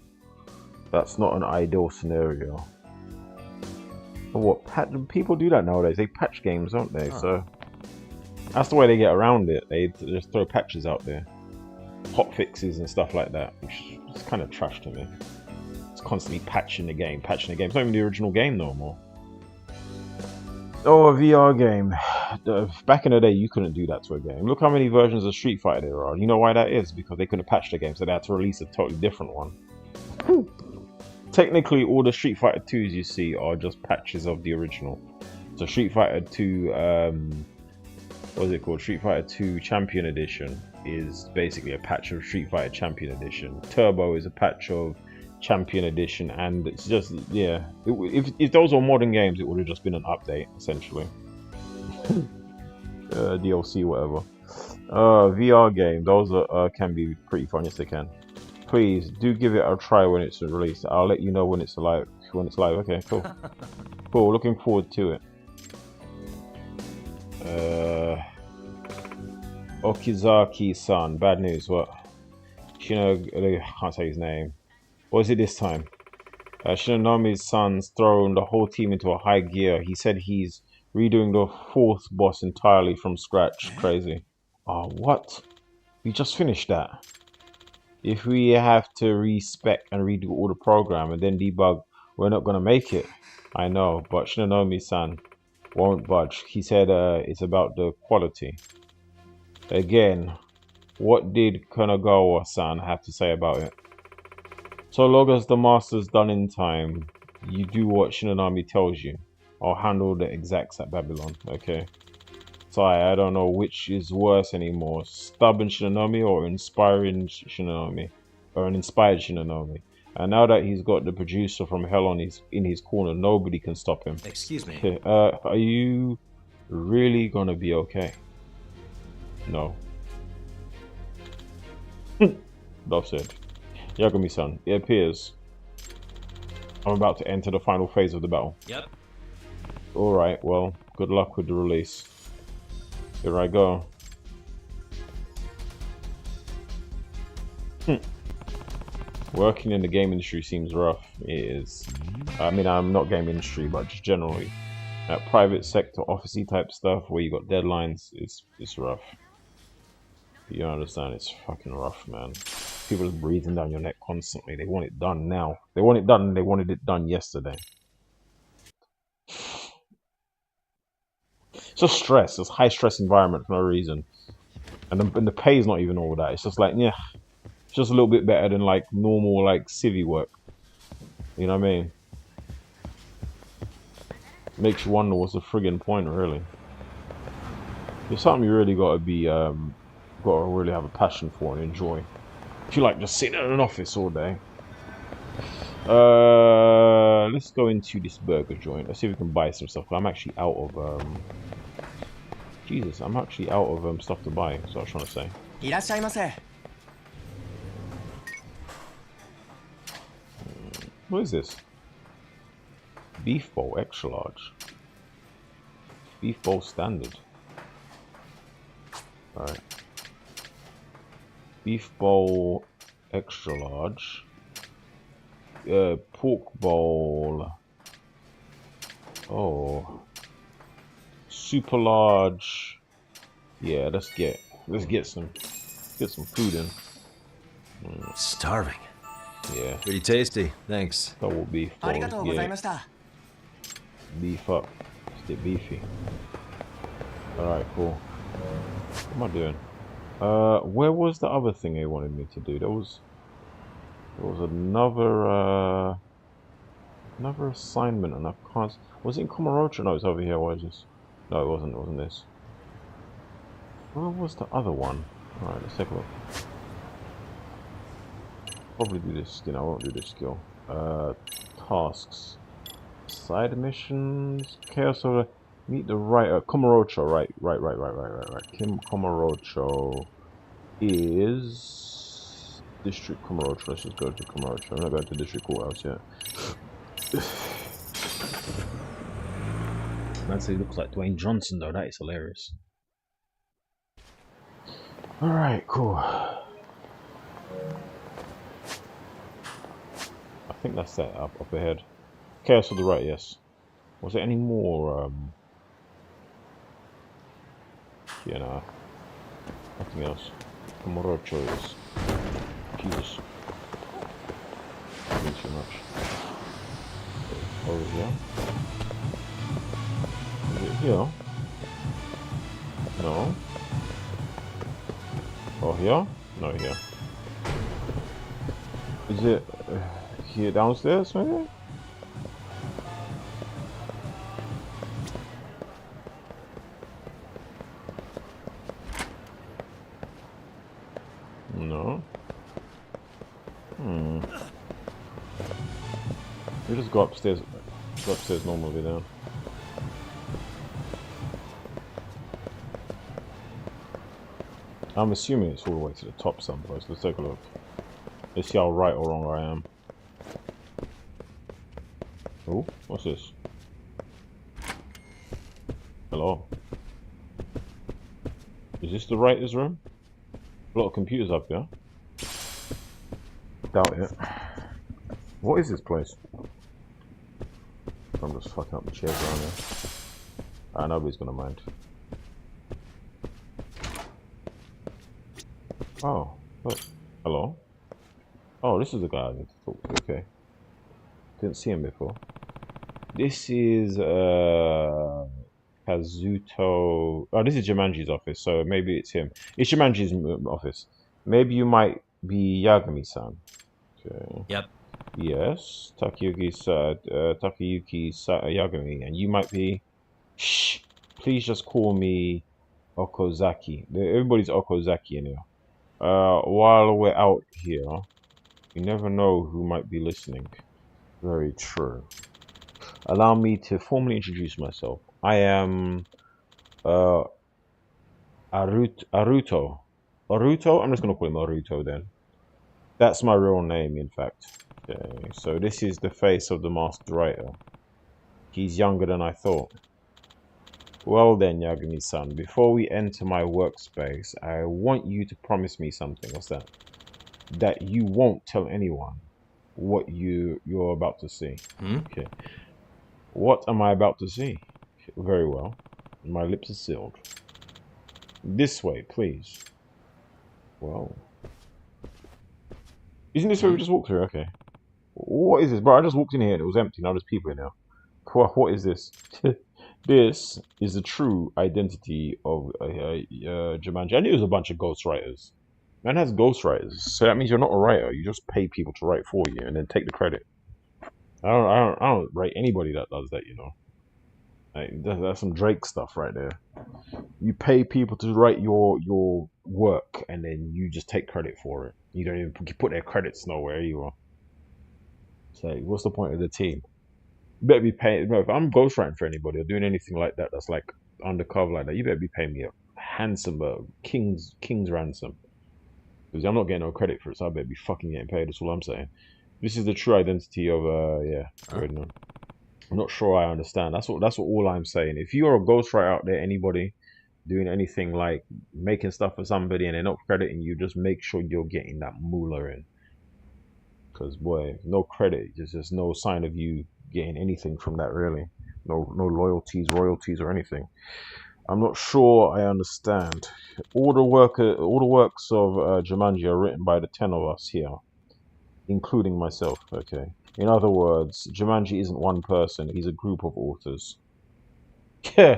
that's not an ideal scenario. What people do that nowadays? They patch games, don't they? Huh. So that's the way they get around it. They just throw patches out there, hot fixes and stuff like that, which is kind of trash to me. It's constantly patching the game. It's not even the original game no more. Oh, a VR game. Back in the day, you couldn't do that to a game. Look how many versions of Street Fighter there are. You know why that is? Because they couldn't patch the game, so they had to release a totally different one. Technically, all the Street Fighter 2s you see are just patches of the original. So Street Fighter 2, what is it called? Street Fighter 2 Champion Edition is basically a patch of Street Fighter Champion Edition. Turbo is a patch of Champion Edition, and it's just, yeah, if those were modern games, it would have just been an update essentially. DLC, whatever. VR game, those can be pretty fun. Yes, they can. Please do give it a try when it's released. I'll let you know when it's live. Okay, cool. Cool, looking forward to it. Okizaki-san, bad news. What? I can't say his name. What is it this time? Shinonomi's son's thrown the whole team into a high gear. He said he's redoing the 4th boss entirely from scratch. Crazy. Oh, what? We just finished that. If we have to respec and redo all the program and then debug, we're not gonna make it. I know, but Shinonomi-san won't budge. He said it's about the quality. Again, what did Kanagawa-san have to say about it? So long as the master's done in time, you do what Shinonami tells you. I'll handle the execs at Babylon, okay? Sorry, I don't know which is worse anymore. Stubborn Shinonami or inspiring Shinonami? Or an inspired Shinonami? And now that he's got the producer from hell in his corner, nobody can stop him. Excuse me. Okay, are you really gonna be okay? No. Enough said. Yagami-san, it appears I'm about to enter the final phase of the battle. Yep. Alright, well, good luck with the release. Here I go. Working in the game industry seems rough. It is. I mean, I'm not game industry, but just generally. That private sector, officey type stuff where you got deadlines, it's rough. You understand? It's fucking rough, man. People are breathing down your neck constantly. They want it done now. They want it done, and they wanted it done yesterday. It's just stress. It's high stress environment for no reason, and the pay is not even all that. It's just like, yeah, it's just a little bit better than like normal like civvy work. You know what I mean? Makes you wonder what's the friggin' point, really. It's something you really gotta be, gotta really have a passion for and enjoy. If you like just sitting in an office all day. Let's go into this burger joint. Let's see if we can buy some stuff. I'm actually out of Jesus, I'm actually out of stuff to buy. That's what I was trying to say. いらっしゃいませ。 What is this? Beef bowl extra large. Beef bowl standard. Alright. Beef bowl extra large. Pork bowl. Oh. Super large. Yeah, let's get some food in. Starving. Yeah. Pretty tasty. Thanks. Double beef bowl. ありがとうございま Yeah. した。 Beef up. Let's get beefy. Alright, cool. What am I doing? Where was the other thing they wanted me to do? There was another assignment, and I can't. Was it in Komarocha? No, it's over here. Why is this? No, it wasn't. It wasn't this. Where was the other one? Alright, let's take a look. Probably do this skill. I won't do this skill. Tasks. Side missions. Chaos over. Meet the writer. Komarocho. Right. Kim Komarocho is District Komarocho. Let's just go to Komarocho. I'm not going to District Courthouse yet. Man said he looks like Dwayne Johnson though. That is hilarious. Alright, cool. I think that's that up ahead. Chaos to the right, yes. Was there any more yeah, no. Nothing else. Komorocho is Jesus. Doing too much. Over here. Is it here? No. Oh, here? No, here. Is it here downstairs, maybe? No. We just go upstairs. Go upstairs normally then. I'm assuming it's all the way to the top someplace. Let's take a look. Let's see how right or wrong I am. Oh, what's this? Hello. Is this the writer's room? A lot of computers up here. Doubt it. What is this place? I'm just fucking up the chairs around here. Nobody's gonna mind. Oh, look. Hello? Oh, this is the guy I need to talk to. Okay. Didn't see him before. This is Kazuto. Oh, this is Jumanji's office, so maybe it's him. It's Jumanji's office. Maybe you might be Yagami-san. Okay. Yep. Yes, Takayuki Yagami, and you might be. Shh. Please just call me Okozaki. Everybody's Okozaki in here. While we're out here, you never know who might be listening. Very true. Allow me to formally introduce myself. I am Aruto. Aruto? I'm just going to call him Aruto then. That's my real name, in fact. Okay, so this is the face of the masked writer. He's younger than I thought. Well then, Yagami-san, before we enter my workspace, I want you to promise me something. What's that? That you won't tell anyone what you're about to see. Okay. What am I about to see? Very well. My lips are sealed. This way, please. Well. Isn't this where we just walked through? Okay. What is this? Bro, I just walked in here and it was empty. Now there's people in here. What is this? This is the true identity of Jumanji. I knew it was a bunch of ghostwriters. Man has ghostwriters, so that means you're not a writer. You just pay people to write for you and then take the credit. I don't rate anybody that does that, you know. Like, that's some Drake stuff right there. You pay people to write your work and then you just take credit for it. You don't even put their credits nowhere either. So what's the point of the team? You better be paying. No, if I'm ghostwriting for anybody or doing anything like that, that's like undercover like that, you better be paying me a handsome, king's ransom. Because I'm not getting no credit for it, so I better be fucking getting paid. That's all I'm saying. This is the true identity of yeah. I'm not sure I understand. That's what all I'm saying. If you're a ghostwriter out there, anybody doing anything like making stuff for somebody and they're not crediting you, just make sure you're getting that moolah in. Because boy, no credit, there's no sign of you getting anything from that really. No loyalties, royalties, or anything. I'm not sure I understand. All the works of Jumanji are written by the 10 of us here, including myself. Okay. In other words, Jumanji isn't one person; he's a group of authors. Yeah.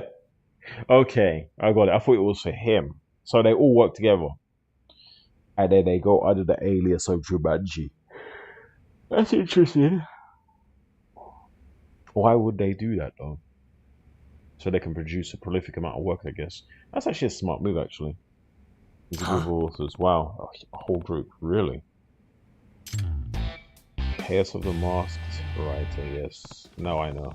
Okay, I got it. I thought it was for him. So they all work together, and then they go under the alias of Jumanji. That's interesting. Why would they do that though? So they can produce a prolific amount of work, I guess. That's actually a smart move, actually. It's a group of authors. Wow, a whole group, really. Chaos of the Masked Writer, yes. Now I know.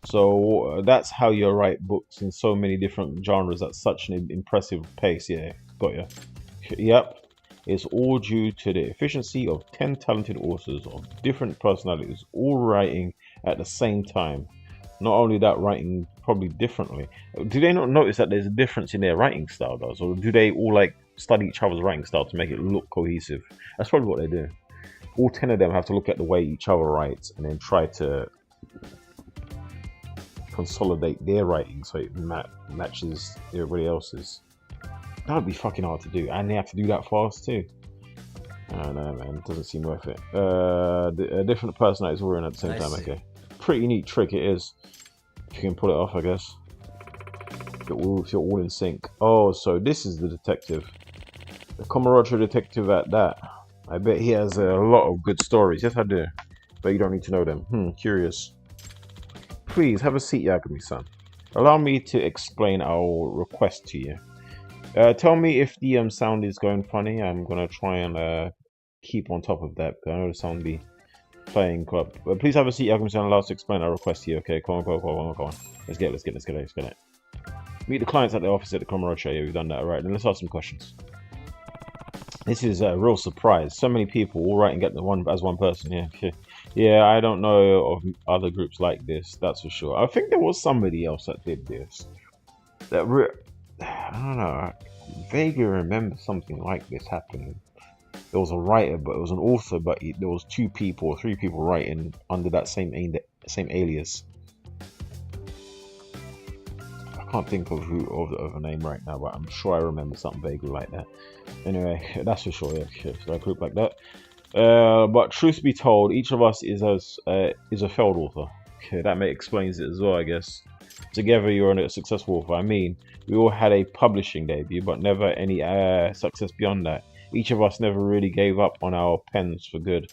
So that's how you write books in so many different genres at such an impressive pace. Yeah, got you. Yep. It's all due to the efficiency of 10 talented authors of different personalities, all writing at the same time. Not only that, writing probably differently. Do they not notice that there's a difference in their writing style, though? Or do they all like study each other's writing style to make it look cohesive? That's probably what they do. All 10 of them have to look at the way each other writes and then try to consolidate their writing so it matches everybody else's. That would be fucking hard to do, and they have to do that fast too. I don't know, man. It doesn't seem worth it. Different personalities all in at the same time. Okay. Pretty neat trick it is. If you can pull it off, I guess. If you're all in sync. Oh, so this is the detective. The Komorocho detective at that. I bet he has a lot of good stories. Yes, I do. But you don't need to know them. Curious. Please, have a seat, Yagami-san. Allow me to explain our request to you. Tell me if the sound is going funny. I'm going to try and keep on top of that. Because I know the sound be playing club. Please have a seat, Yagami-san. Allow us to explain our request to you. Okay, come on. Let's get it. Meet the clients at the office at the Komorocho. Yeah, we've done that. All right, then let's ask some questions. This is a real surprise. So many people all writing get the one as one person. Yeah, yeah. I don't know of other groups like this. That's for sure. I think there was somebody else that did this. I don't know. I vaguely remember something like this happening. There was a writer, but it was an author, but there was 2 people or 3 people writing under that same alias. I can't think of a name right now, but I'm sure I remember something vaguely like that. Anyway, that's for sure. Yeah, so a group like that. But truth be told, each of us is a failed author. Okay, that explains it as well, I guess. Together, you're a successful author. I mean, we all had a publishing debut, but never any success beyond that. Each of us never really gave up on our pens for good.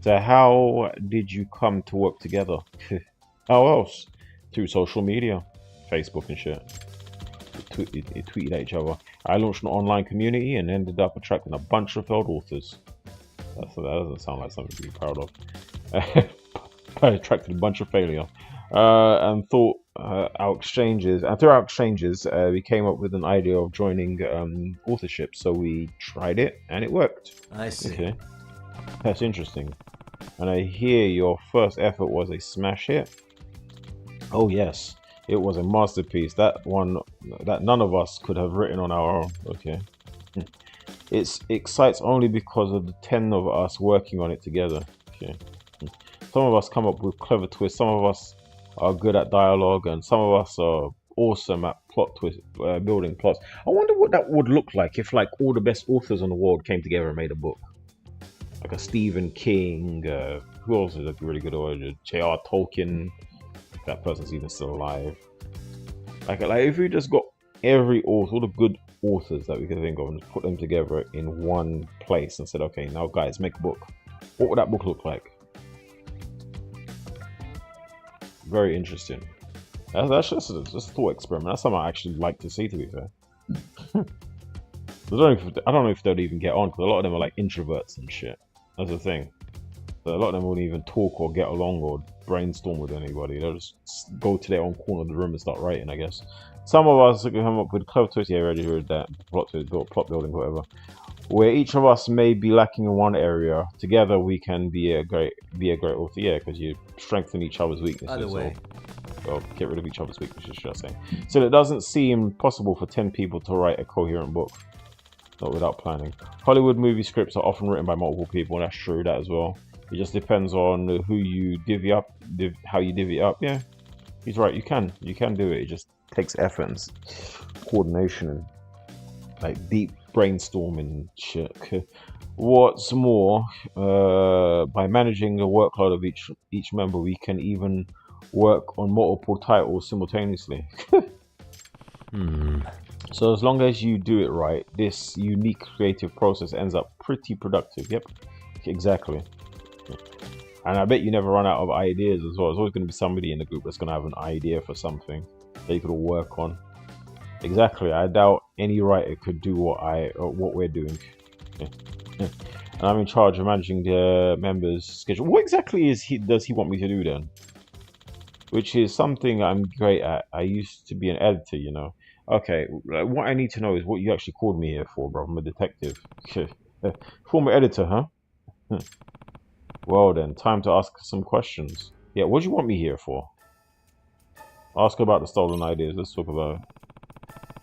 So how did you come to work together? How else? Through social media, Facebook and shit. It tweeted at each other. I launched an online community and ended up attracting a bunch of failed authors. That doesn't sound like something to be proud of. I attracted a bunch of failure. And through our exchanges, we came up with an idea of joining authorship. So we tried it, and it worked. I see. Okay, that's interesting. And I hear your first effort was a smash hit. Oh yes, it was a masterpiece. That one that none of us could have written on our own. Okay, it excites only because of the 10 of us working on it together. Okay, some of us come up with clever twists. Some of us are good at dialogue, and some of us are awesome at plot twist, building plots. I wonder what that would look like if like all the best authors in the world came together and made a book. Like a Stephen King, who else is a really good author? J.R. Tolkien. That person's even still alive. Like if we just got every author, all the good authors that we can think of, and just put them together in one place and said, okay, now guys, make a book. What would that book look like? Very interesting. That's just a thought experiment. That's something I actually like to see, to be fair. I don't know if they'll even get on, because a lot of them are like introverts and shit. That's the thing. So a lot of them wouldn't even talk or get along or brainstorm with anybody. They'll just go to their own corner of the room and start writing, I guess. Some of us can come up with clever twists. Yeah, already heard that. Plot building, whatever. Where each of us may be lacking in one area, together we can be a great author. Yeah, because you strengthen each other's weaknesses. Either way. Or get rid of each other's weaknesses, should I say. So it doesn't seem possible for 10 people to write a coherent book. Not without planning. Hollywood movie scripts are often written by multiple people, and that's true, that as well. It just depends on who you divvy up, how you divvy it up. Yeah, he's right. You can do it. It just takes effort and coordination and like deep brainstorming and shit. What's more, by managing the workload of each member, we can even work on multiple titles simultaneously. So as long as you do it right, this unique creative process ends up pretty productive. Yep, exactly. And I bet you never run out of ideas as well. There's always going to be somebody in the group that's going to have an idea for something that you could all work on. Exactly. I doubt any writer could do what we're doing. And I'm in charge of managing the members' schedule. What exactly does he want me to do then? Which is something I'm great at. I used to be an editor, you know. Okay, what I need to know is what you actually called me here for, bro. I'm a detective. Former editor, huh? Well then, time to ask some questions. Yeah, what do you want me here for? Ask about the stolen ideas. Let's talk about it.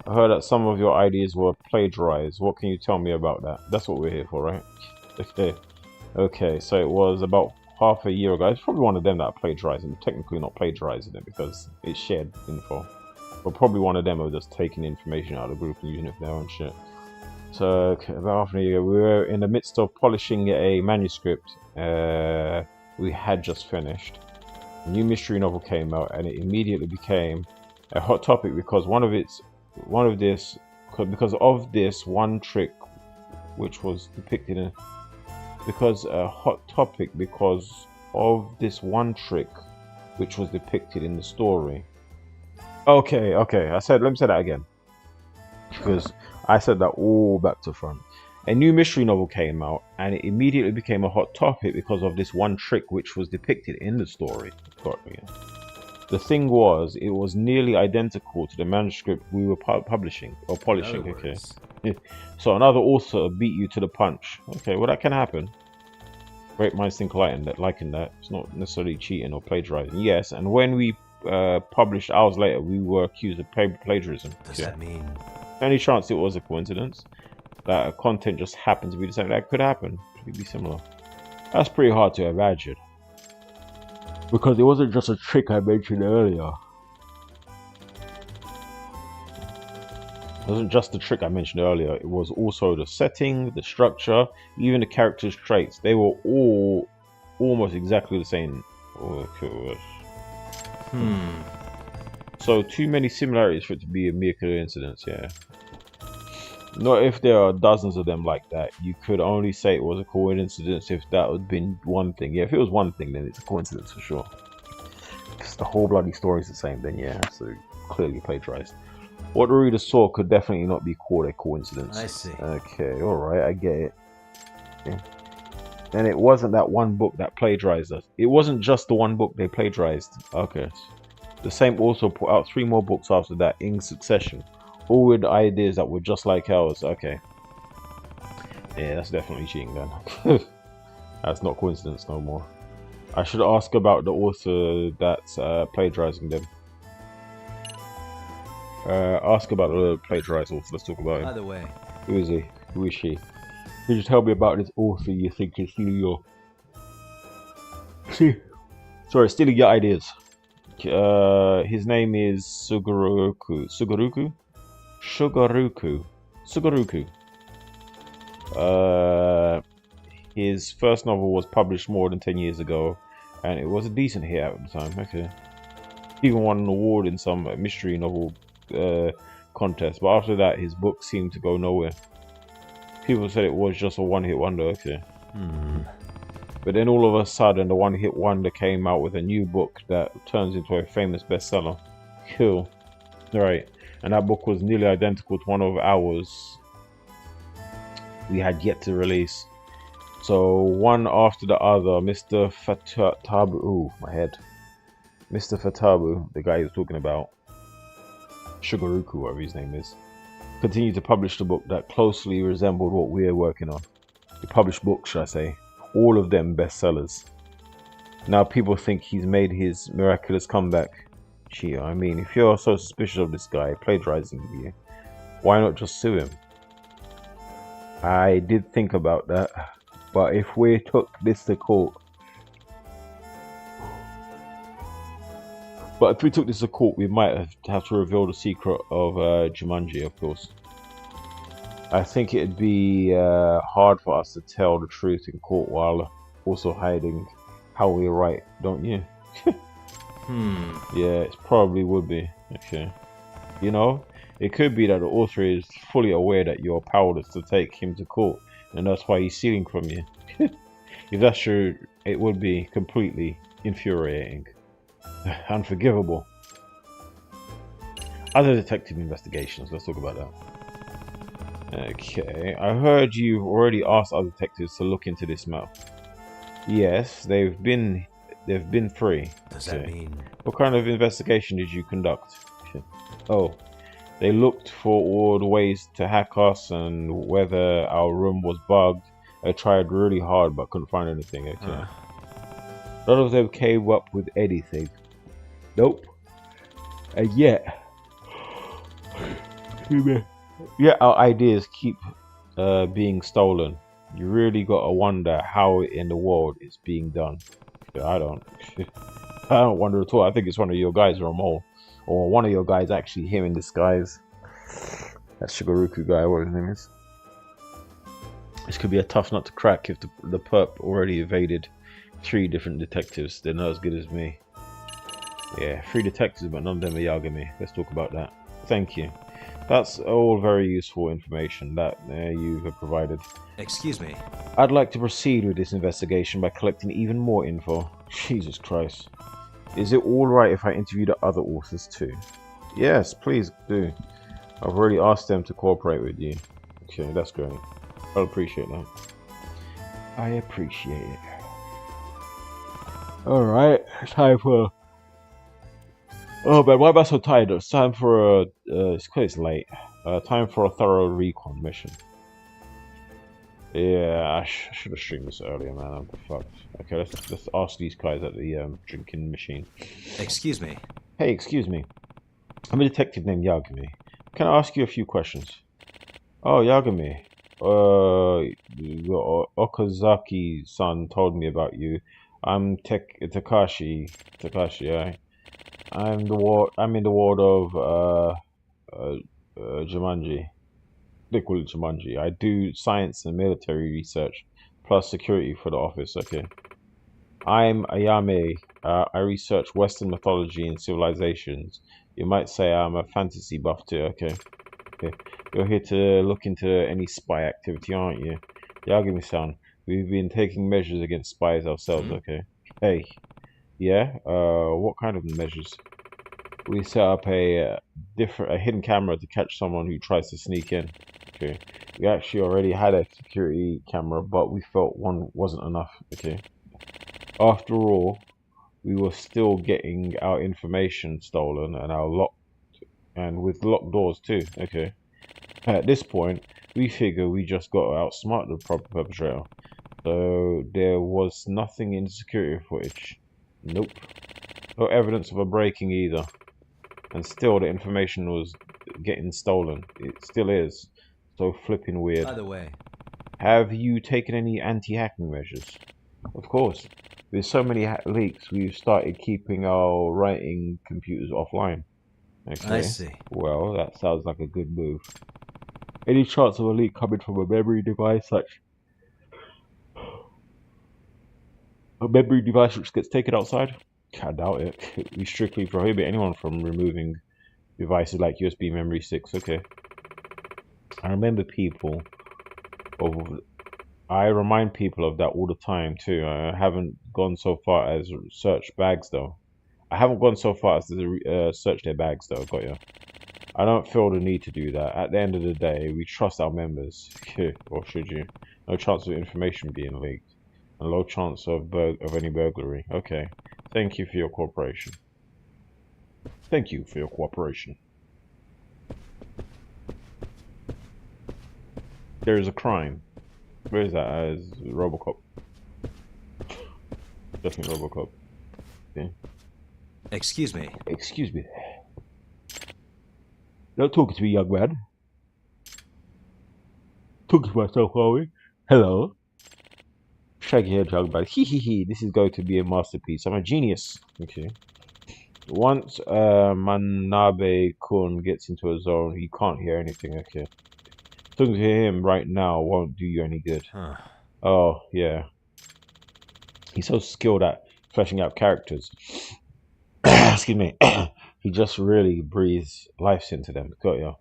I heard that some of your ideas were plagiarized. What can you tell me about that? That's what we're here for, right? Okay, so it was about half a year ago. It's probably one of them that are plagiarizing. Technically not plagiarizing it because it's shared info. But probably one of them are just taking information out of the group and using it for their own shit. So, okay, about half a year ago, we were in the midst of polishing a manuscript we had just finished. A new mystery novel came out, and it immediately became a hot topic because because of this one trick, which was depicted in the story. Okay. Let me say that again, because I said that all back to front. A new mystery novel came out, and it immediately became a hot topic because of this one trick which was depicted in the story. The thing was, it was nearly identical to the manuscript we were polishing. Okay. So another author beat you to the punch. Okay, well that can happen. Great minds think liking that. It's not necessarily cheating or plagiarizing. Yes, and when we published hours later, we were accused of plagiarism. Does that mean? Any chance it was a coincidence? That content just happened to be the same? That could happen. It could be similar. That's pretty hard to imagine. Because it wasn't just a trick I mentioned earlier. It wasn't just the trick I mentioned earlier. It was also the setting, the structure, even the characters' traits. They were all almost exactly the same. So too many similarities for it to be a mere coincidence, yeah. Not if there are dozens of them like that. You could only say it was a coincidence if that had been one thing. Yeah, if it was one thing, then it's a coincidence for sure. Because the whole bloody story is the same, then yeah, so clearly plagiarized. What the reader saw could definitely not be called a coincidence. I see. Okay, alright, I get it. Yeah. And it wasn't that one book that plagiarized us. It wasn't just the one book they plagiarized. Okay. The same author put out 3 more books after that in succession. All with ideas that were just like ours. Okay. Yeah, that's definitely cheating then. That's not coincidence no more. I should ask about the author that's plagiarizing them. Ask about the plagiarized author. Let's talk about him. Either way. Who is he? Who is she? Could you tell me about this author you think is stealing your... stealing your ideas. His name is Sugaruku. His first novel was published more than 10 years ago, and it was a decent hit at the time. Okay. He even won an award in some mystery novel contest, but after that his book seemed to go nowhere. People said it was just a one-hit wonder. Okay. But then all of a sudden the one-hit wonder came out with a new book that turns into a famous bestseller. Cool. Right. And that book was nearly identical to one of ours. we had yet to release. So one after the other, Mr. Fatabu, ooh, my head. Mr. Fatabu, the guy he was talking about, Shugaruku, whatever his name is, continued to publish the book that closely resembled what we are working on. He published books, should I say, all of them bestsellers. Now people think he's made his miraculous comeback. Gee, I mean, if you're so suspicious of this guy plagiarizing you, why not just sue him? I did think about that, but if we took this to court, we might have to reveal the secret of Jumanji, of course. I think it'd be hard for us to tell the truth in court while also hiding how we write, don't you? Yeah, it probably would be. Okay. You know, it could be that the author is fully aware that you're powerless to take him to court, and that's why he's stealing from you. If that's true, it would be completely infuriating. Unforgivable. Other detective investigations, let's talk about that. Okay, I heard you've already asked other detectives to look into this matter. Yes, they've been free. Does that mean... What kind of investigation did you conduct? Oh, they looked for all the ways to hack us and whether our room was bugged. I tried really hard but couldn't find anything. Okay. None of them came up with anything. Nope. And yet, our ideas keep being stolen. You really gotta wonder how in the world it's being done. I don't wonder at all. I think it's one of your guys, Ramon, or one of your guys actually him in disguise. That Shugaruku guy, what his name is. This could be a tough nut to crack if the perp already evaded 3 different detectives. They're not as good as me. Yeah, 3 detectives, but none of them are Yagami. Let's talk about that. Thank you. That's all very useful information that you've provided. Excuse me. I'd like to proceed with this investigation by collecting even more info. Jesus Christ. Is it alright if I interview the other authors too? Yes, please do. I've already asked them to cooperate with you. Okay, that's great. I'll appreciate that. I appreciate it. Alright, time for... Oh man, why am I so tired? It's time for a... it's quite late. Time for a thorough recon mission. Yeah, I should have streamed this earlier, man. I'm fucked. Okay, let's ask these guys at the drinking machine. Excuse me. Hey, excuse me. I'm a detective named Yagami. Can I ask you a few questions? Oh, Yagami. Your Okazaki-san told me about you. I'm Takashi. Yeah. I'm in the ward of Jumanji. They call it Jumanji. I do science and military research, plus security for the office. Okay. I'm Ayame. I research Western mythology and civilizations. You might say I'm a fantasy buff too. Okay. You're here to look into any spy activity, aren't you? Yagami-san, we've been taking measures against spies ourselves. Okay. Hey. Yeah. What kind of measures? We set up a hidden camera to catch someone who tries to sneak in. Okay. We actually already had a security camera, but we felt one wasn't enough. Okay. After all, we were still getting our information stolen and with locked doors too. Okay. At this point, we figure we just got to outsmart the perpetrator. So there was nothing in the security footage. Nope. No evidence of a breaking either. And still the information was getting stolen. It still is. So flipping weird. By the way, have you taken any anti-hacking measures? Of course. With so many leaks, we've started keeping our writing computers offline. Okay. I see. Well, that sounds like a good move. Any chance of a leak coming from a memory device which gets taken outside? I doubt it. We strictly prohibit anyone from removing devices like USB memory sticks. Okay. I remind people of that all the time too. I haven't gone so far as search bags though. I haven't gone so far as to search their bags though. Got you. I don't feel the need to do that. At the end of the day, we trust our members. Or should you? No chance of information being leaked. And low chance of any burglary. Okay. Thank you for your cooperation. Thank you for your cooperation. There is a crime. Where is that? As Robocop. Definitely Robocop. Okay. Excuse me. Excuse me. Don't talk to me, young man. Talking to myself, are we? Hello. Shaggy head, young man. Hee hee hee. This is going to be a masterpiece. I'm a genius. Okay. Once Manabe-kun gets into a zone, he can't hear anything. Okay. Talking to him right now won't do you any good. Huh. Oh, yeah. He's so skilled at fleshing out characters. Excuse me. He just really breathes life into them. Got ya.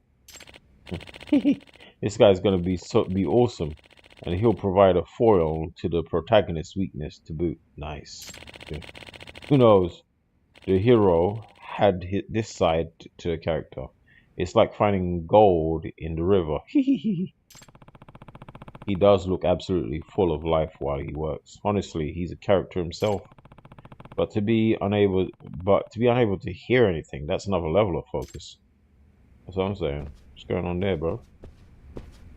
This guy's gonna be awesome, and he'll provide a foil to the protagonist's weakness to boot. Nice. Okay. Who knows? The hero had this side to the character. It's like finding gold in the river. He does look absolutely full of life while he works. Honestly, he's a character himself. But to be unable to hear anything, that's another level of focus. That's what I'm saying. What's going on there, bro?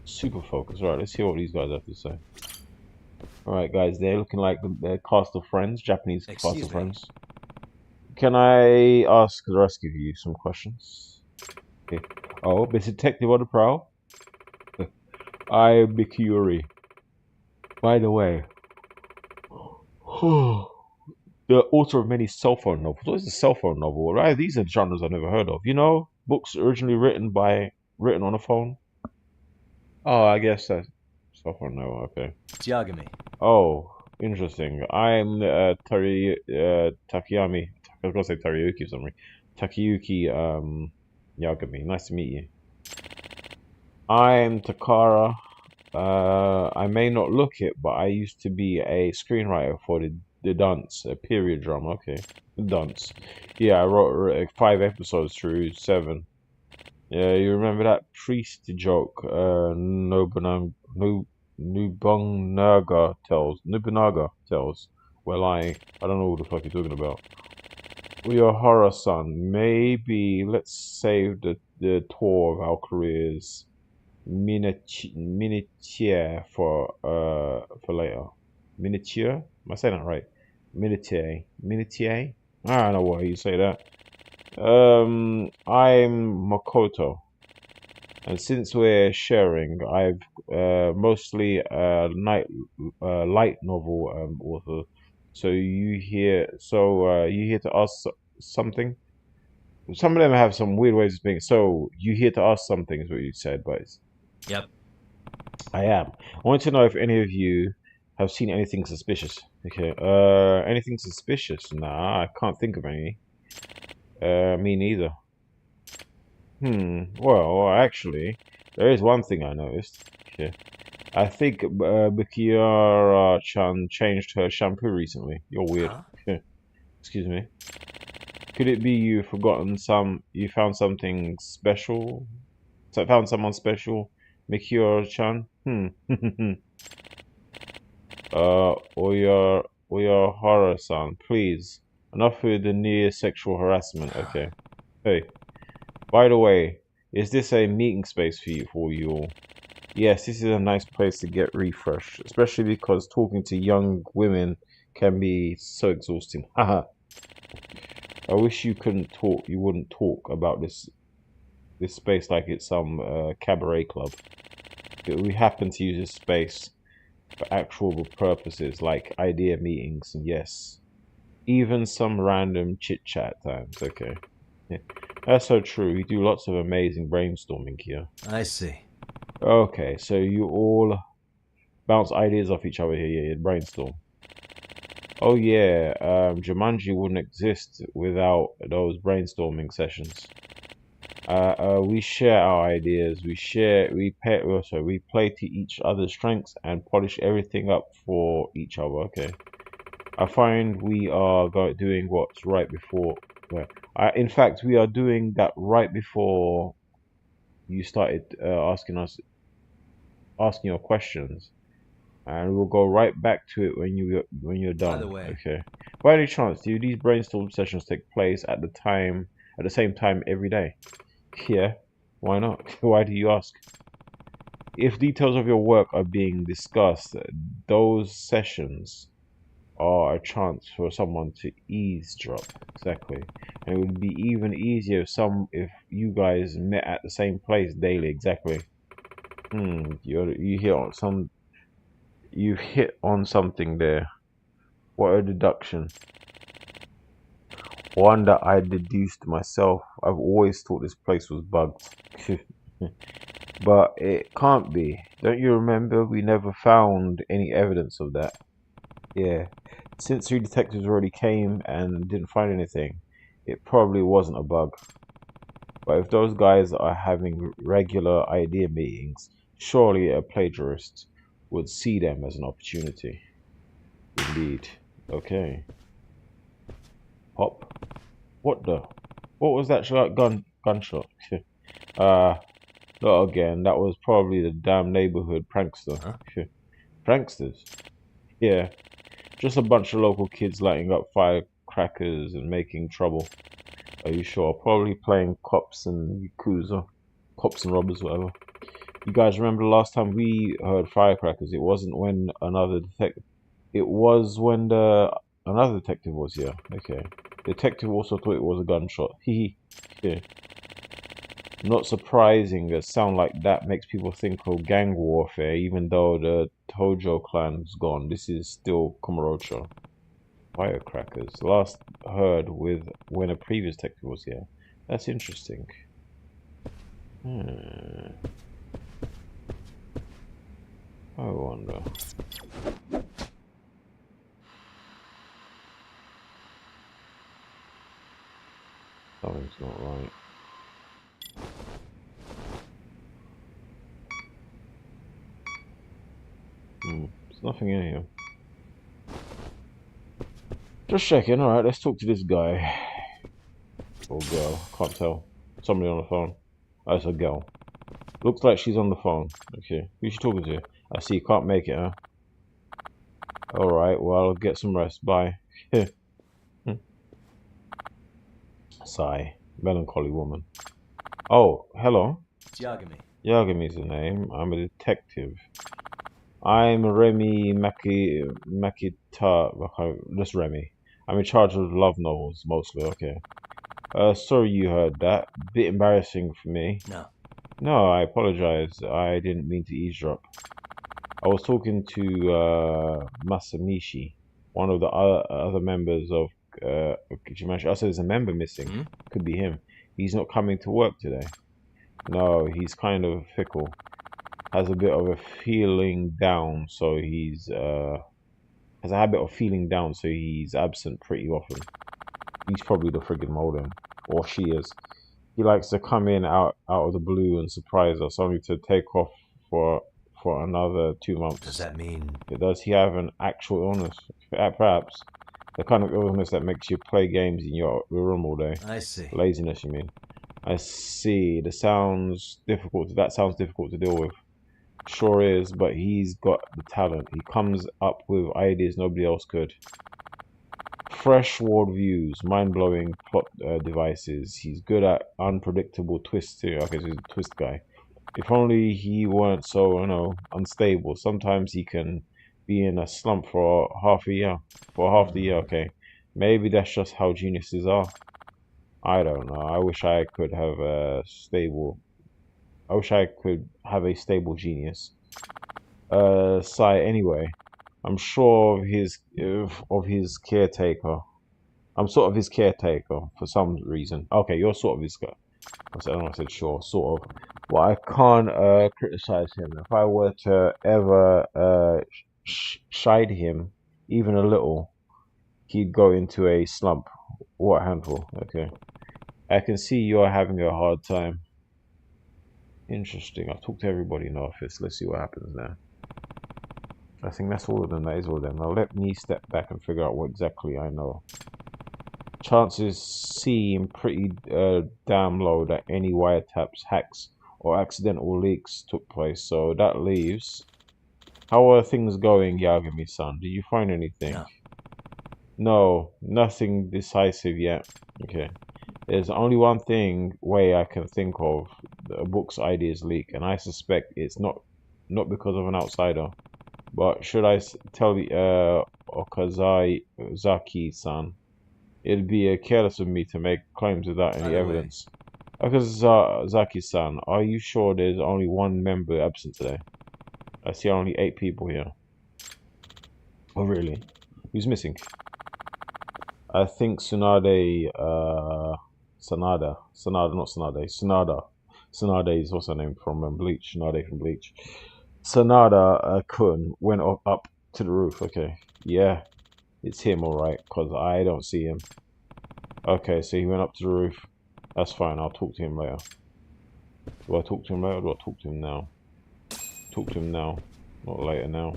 Super focus. Alright, let's hear what these guys have to say. Alright, guys, they're looking like the cast of Friends, Japanese cast of Friends. Can I ask the rest of you some questions? Okay. Oh, Mr. Detective on the prowl? I'm Mikuri. By the way, the author of many cell phone novels. What is a cell phone novel? Right, these are genres I've never heard of. You know, books originally written on a phone. Oh, I guess that's cell phone novel. Okay. Yagami. Oh, interesting. I'm Takayami. I was gonna say Taryuki or something. Takayuki Yagami. Nice to meet you. I'm Takara. I may not look it, but I used to be a screenwriter for the Dunce, a period drama. Okay, the Dunce. Yeah, I wrote 5 episodes through 7. Yeah, you remember that priest joke? Nobunaga tells. Well, I don't know what the fuck you're talking about. We are horror-son. Maybe let's save the tour of our careers. Miniature for later. Miniature? Am I saying that right? Miniature. I don't know why you say that. I'm Makoto, and since we're sharing, I've mostly light novel author. So you here to ask something? Some of them have some weird ways of speaking. So you here to ask something is what you said, but Yep. I am. I want to know if any of you have seen anything suspicious. Okay. Anything suspicious? Nah, I can't think of any. Me neither. Well, actually, there is one thing I noticed. Okay. I think Bukiara-chan changed her shampoo recently. You're weird. Huh? Excuse me. Could it be you found something special? So I found someone special, Mikiora-chan? Oyahara-san, please. Enough with the near sexual harassment, okay. Hey. By the way, is this a meeting space for you all? Yes, this is a nice place to get refreshed, especially because talking to young women can be so exhausting. Haha. I wish you wouldn't talk about this space like it's some cabaret club. We happen to use this space for actual purposes like idea meetings and yes, even some random chit-chat times. Okay. Yeah. That's so true. We do lots of amazing brainstorming here. I see. Okay, so you all bounce ideas off each other here, yeah, brainstorm. Oh yeah, Jumanji wouldn't exist without those brainstorming sessions. We share our ideas. We play to each other's strengths and polish everything up for each other. Okay. I find we are doing what's right before. In fact, we are doing that right before you started asking your questions, and we'll go right back to it when you're By done. the way. Okay. By any chance, do these brainstorm sessions take place at the same time every day? Yeah. Why not? Why do you ask? If details of your work are being discussed, those sessions are a chance for someone to eavesdrop. Exactly. And it would be even easier if you guys met at the same place daily. Exactly. You hit on something there. What a deduction. One that I deduced myself. I've always thought this place was bugged. But it can't be. Don't you remember we never found any evidence of that? Yeah. Since 3 detectives already came and didn't find anything, it probably wasn't a bug. But if those guys are having regular idea meetings, surely a plagiarist would see them as an opportunity. Indeed. Okay. Hop. What was that gunshot? Not again. That was probably the damn neighborhood prankster. Huh? Pranksters? Yeah. Just a bunch of local kids lighting up firecrackers and making trouble. Are you sure? Probably playing cops and yakuza. Cops and robbers, whatever. You guys remember the last time we heard firecrackers? It wasn't when another detective... It was when another detective was here. Okay. The detective also thought it was a gunshot. Hee. Yeah. Not surprising, a sound like that makes people think of gang warfare, even though the Tojo clan's gone. This is still Kumarocho. Firecrackers. Last heard when a previous detective was here. That's interesting. I wonder. Something's not right. There's nothing in here. Just checking. Alright, let's talk to this guy. Or girl. Can't tell. Somebody on the phone. Oh, it's a girl. Looks like she's on the phone. Okay. Who's she talking to? I see you can't make it, huh? Alright, well, get some rest. Bye. Sigh. Melancholy woman. Oh, hello. Yagami. Yagami's the name. I'm a detective. I'm Remy Makita. Just Remy. I'm in charge of love novels, mostly. Okay. Sorry you heard that. Bit embarrassing for me. No. No, I apologize. I didn't mean to eavesdrop. I was talking to Masamichi, one of the other members of Kichimashi. I said there's a member missing. Could be him. He's not coming to work today. No, he's kind of fickle. Has a bit of a feeling down, so he's has a habit of feeling down, so he's absent pretty often. He's probably the friggin' modem, or she is. He likes to come in out of the blue and surprise us, only to take off for another 2 months. Does that mean? Does he have an actual illness? Perhaps the kind of illness that makes you play games in your room all day. I see. Laziness, you mean? I see. That sounds difficult to deal with. Sure is, but he's got the talent. He comes up with ideas nobody else could. Fresh world views, mind-blowing plot devices. He's good at unpredictable twists too. Okay, so he's a twist guy. If only he weren't so, unstable. Sometimes he can be in a slump for half the year. Okay, maybe that's just how geniuses are. I don't know. I wish I could have a stable genius. Sigh. Anyway, I'm sure of his caretaker. I'm sort of his caretaker for some reason. Okay, you're sort of his guy. I don't know. I said sure, sort of. Well, I can't criticize him. If I were to ever chide him even a little, he'd go into a slump. What a handful. Okay. I can see you're having a hard time. Interesting. I've talked to everybody in the office. Let's see what happens now. I think that's all of them. That is all of them. Now let me step back and figure out what exactly I know. Chances seem pretty damn low that any wiretaps, hacks, or accidental leaks took place. So that leaves. How are things going, Yagami-san? Did you find anything? No. No, nothing decisive yet. Okay. There's only one way I can think of a book's ideas leak, and I suspect it's not because of an outsider. But should I tell the Okazaki-san? It'd be careless of me to make claims without any evidence. Okazaki-san, are you sure there's only one member absent today? I see only 8 people here. Oh, really? Who's missing? I think Tsunade, Sanada, not Tsunade, Tsunada. Tsunade is also named from Bleach, Tsunade from Bleach. Sanada Kun went up to the roof. Okay, yeah, it's him, alright, because I don't see him. Okay, so he went up to the roof. That's fine, I'll talk to him later. Do I talk to him later or do I talk to him now? Talk to him now, not later now.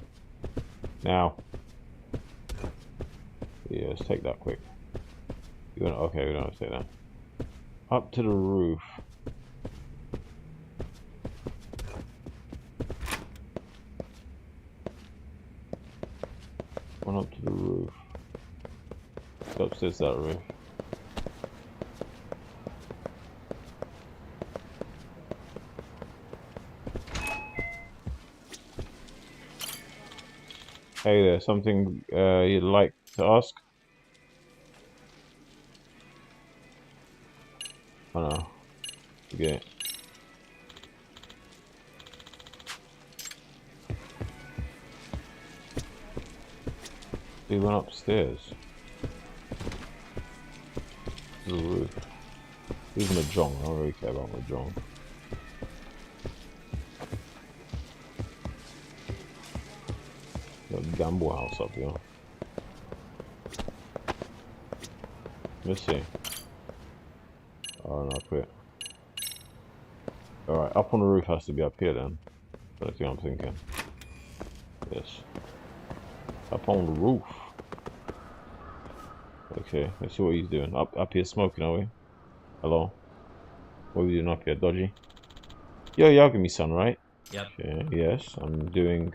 Now. Yeah, let's take that quick. Okay, we don't have to take that. Up to the roof. Went up to the roof. Go upstairs to that roof. Hey there, something you'd like to ask? Oh no. Forget it. He went upstairs. To the roof. He's Mahjong. I don't really care about Mahjong. Got a gamble house up here. Let's see. Oh no, I quit. Alright, up on the roof has to be up here then. That's what I'm thinking. Yes. Up on the roof. Okay, let's see what he's doing. Up here smoking, are we? Hello? What are we doing up here? Dodgy? Yo, Yagami-san, right? Yep. Okay, yes, I'm doing...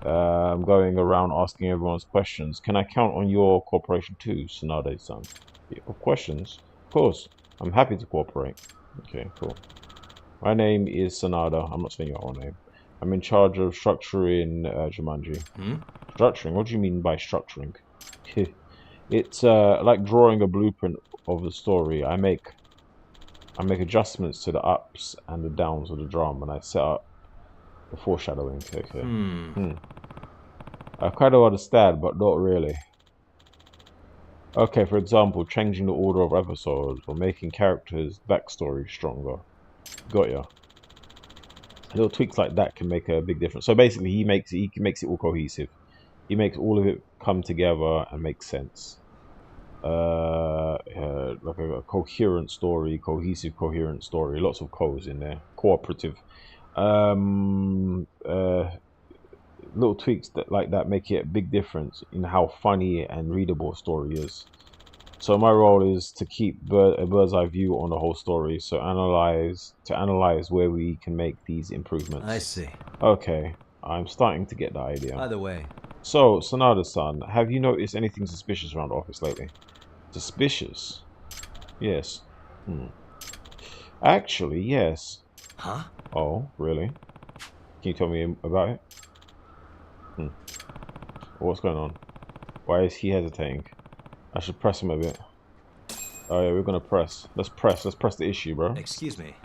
I'm going around asking everyone's questions. Can I count on your cooperation too, Tsunade-san? Yeah, questions? Of course. I'm happy to cooperate. Okay, cool. My name is Sanada. I'm not saying your whole name. I'm in charge of structuring Jumanji. Structuring? What do you mean by structuring? It's like drawing a blueprint of the story. I make adjustments to the ups and the downs of the drama, and I set up the foreshadowing. Okay. I kind of understand, but not really. Okay, for example, changing the order of episodes or making characters' backstory stronger. Got ya. Little tweaks like that can make a big difference. So basically, he makes it all cohesive. He makes all of it come together and make sense. Like a coherent story, cohesive, coherent story. Lots of co's in there. Cooperative. Little tweaks like that make it a big difference in how funny and readable a story is. So my role is to keep a bird's eye view on the whole story. So analyze where we can make these improvements. I see. Okay, I'm starting to get the idea. By the way. So, Sanada-san, have you noticed anything suspicious around the office lately? Suspicious? Yes. Actually, yes. Huh? Oh, really? Can you tell me about it? What's going on? Why is he hesitating? I should press him a bit. Oh yeah, we're gonna press. Let's press the issue, bro. Excuse me.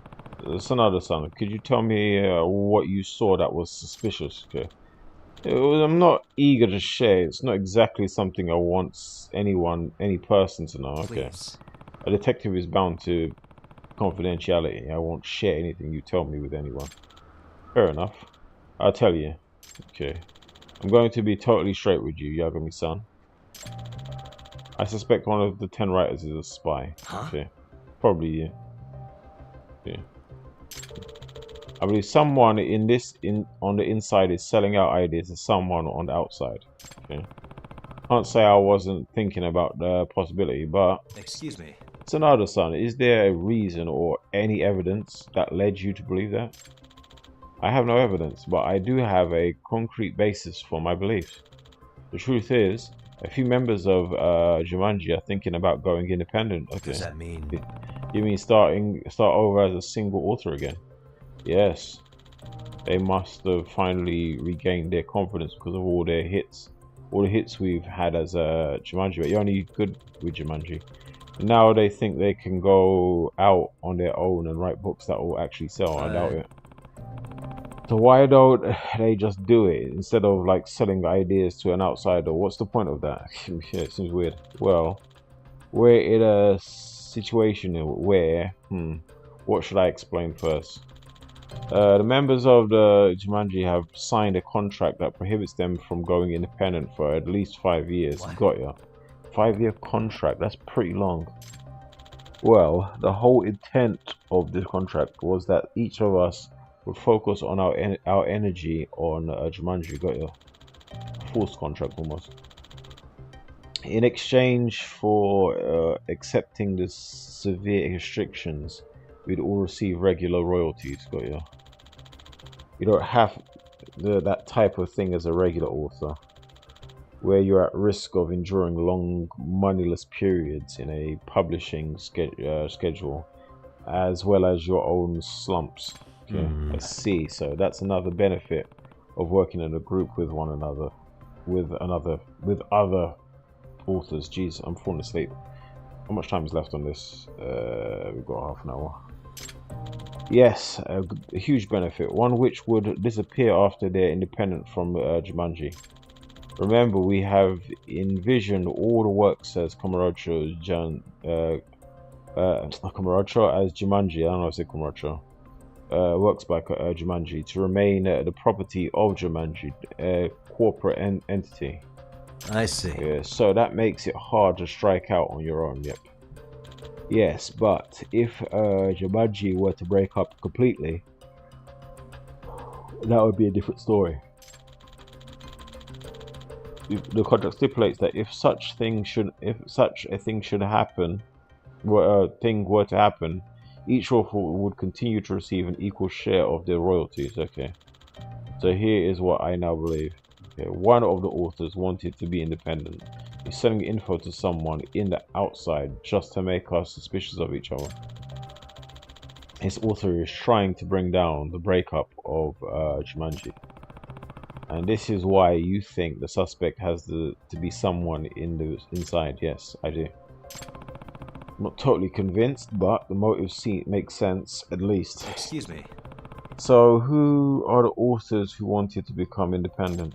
Sanada-san, could you tell me what you saw that was suspicious? Okay. I'm not eager to share. It's not exactly something I want any person to know. Okay. Please. A detective is bound to confidentiality. I won't share anything you tell me with anyone. Fair enough. I'll tell you. Okay. I'm going to be totally straight with you, Yagami-san. I suspect one of the 10 writers is a spy. Huh? Okay. Probably you. Okay. I believe someone on the inside is selling out ideas to someone on the outside. Okay. Can't say I wasn't thinking about the possibility, but Excuse me. Sanada-san, is there a reason or any evidence that led you to believe that? I have no evidence, but I do have a concrete basis for my beliefs. The truth is, a few members of Jumanji are thinking about going independent. Okay. Does that mean? You mean start over as a single author again? Yes. They must have finally regained their confidence because of all their hits. All the hits we've had as Jumanji, but you're only good with Jumanji. Now they think they can go out on their own and write books that will actually sell. I doubt it. So why don't they just do it instead of like selling ideas to an outsider? What's the point of that? Yeah, it seems weird. Well, we're in a situation where, what should I explain first? The members of the Jumanji have signed a contract that prohibits them from going independent for at least 5 years. What? Got ya. 5-year contract, that's pretty long. Well, the whole intent of this contract was that each of us would focus on our energy on Jumanji. Got ya. Forced contract almost. In exchange for accepting the severe restrictions, we'd all receive regular royalties. Got ya. You don't have that type of thing as a regular author, where you're at risk of enduring long, moneyless periods in a publishing schedule, as well as your own slumps. Okay, I see. So that's another benefit of working in a group with one another, with other authors. Jeez, I'm falling asleep. How much time is left on this? We've got half an hour. Yes, a huge benefit, one which would disappear after they're independent from Jumanji. Remember, we have envisioned all the works as Komuracho as Jumanji. I don't know if I say Komuracho. Works by Jumanji to remain the property of Jumanji, a corporate entity. I see. Yeah, so that makes it hard to strike out on your own. Yep. Yes, but if Jumanji were to break up completely, that would be a different story. The contract stipulates that if such a thing should happen, were to happen, each author would continue to receive an equal share of their royalties. Okay, so here is what I now believe. Okay, one of the authors wanted to be independent. He's selling info to someone in the outside just to make us suspicious of each other. His author is trying to bring down the breakup of Jumanji. And this is why you think the suspect has to be someone inside. Yes, I do. I'm not totally convinced, but the motive makes sense, at least. Excuse me. So, who are the authors who wanted to become independent?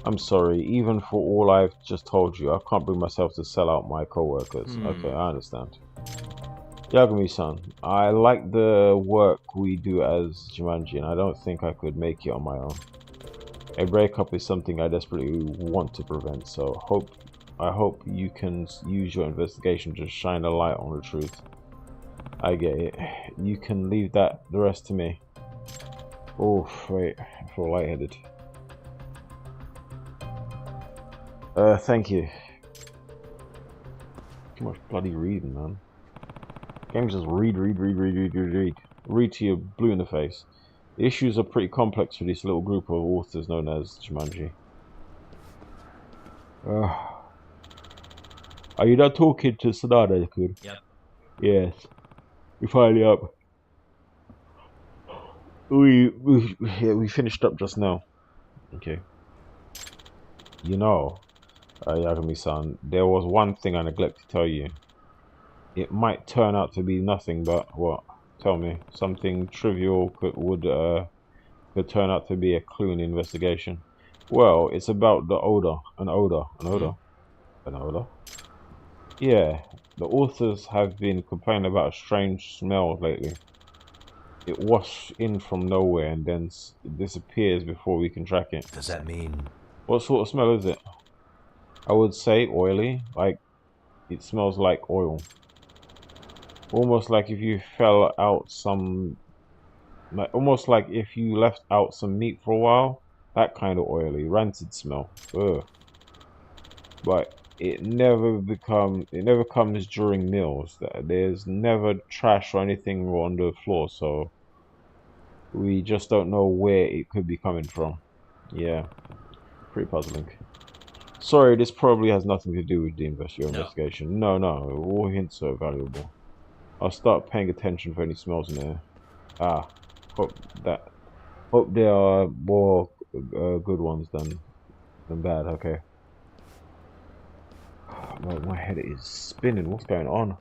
I'm sorry, even for all I've just told you, I can't bring myself to sell out my co-workers. Okay, I understand. Yagami-san, I like the work we do as Jumanji, and I don't think I could make it on my own. A breakup is something I desperately want to prevent, so I hope you can use your investigation to shine a light on the truth. I get it. You can leave the rest to me. Oh, wait, I feel lightheaded. Thank you. Too much bloody reading, man. Games just read. Read till you're blue in the face. The issues are pretty complex for this little group of authors known as Jumanji. Are you not talking to Sanada-kun? Yep. Yes. We're finally up. We finished up just now. Okay. You know, Yagami-san, there was one thing I neglected to tell you. It might turn out to be nothing, but what? Tell me. Something trivial could turn out to be a clue in the investigation. Well, it's about the odor. An odor. Yeah, the authors have been complaining about a strange smell lately. It washes in from nowhere and then disappears before we can track it. Does that mean? What sort of smell is it? I would say oily, like it smells like oil. Almost like if you almost like if you left out some meat for a while. That kind of oily, rancid smell. Ugh. But it never comes during meals. There's never trash or anything on the floor, so we just don't know where it could be coming from. Yeah, pretty puzzling. Sorry, this probably has nothing to do with your No. investigation. No, all hints are valuable. I'll start paying attention for any smells in there. Ah, hope that hope there are more good ones than bad. Okay. My head is spinning. What's going on?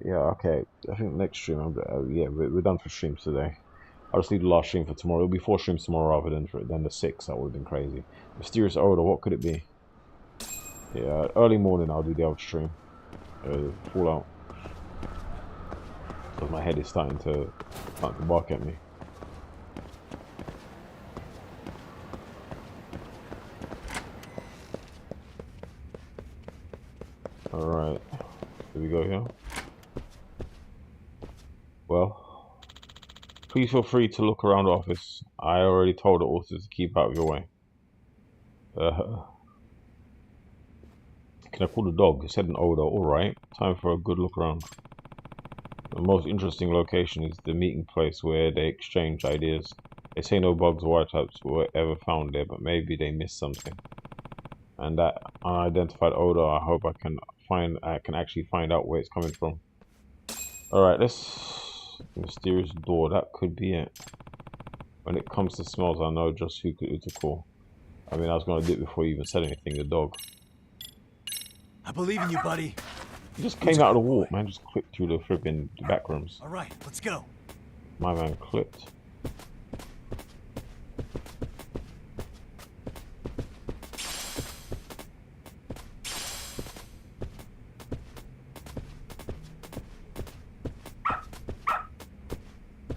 Yeah, okay. I think next stream, yeah, we're done for streams today. I'll just leave the last stream for tomorrow. It'll be 4 streams tomorrow rather than the 6. That would have been crazy. Mysterious odor, what could it be? Yeah, early morning I'll do the other stream. Fallout. Because my head is starting to bark at me. Alright. Here we go here. Well, please feel free to look around the office. I already told the authors to keep out of your way. Can I call the dog? It said an odor. Alright. Time for a good look around. The most interesting location is the meeting place where they exchange ideas. They say no bugs or wiretaps were ever found there, but maybe they missed something. And that unidentified odor, I hope I can actually find out where it's coming from. Alright, this mysterious door, that could be it. When it comes to smells, I know just who to call. I mean, I was gonna do it before you even said anything, the dog. I believe in you, buddy. He just came out of the wall, man, just clipped through the flipping back rooms. Alright, let's go. My man clipped.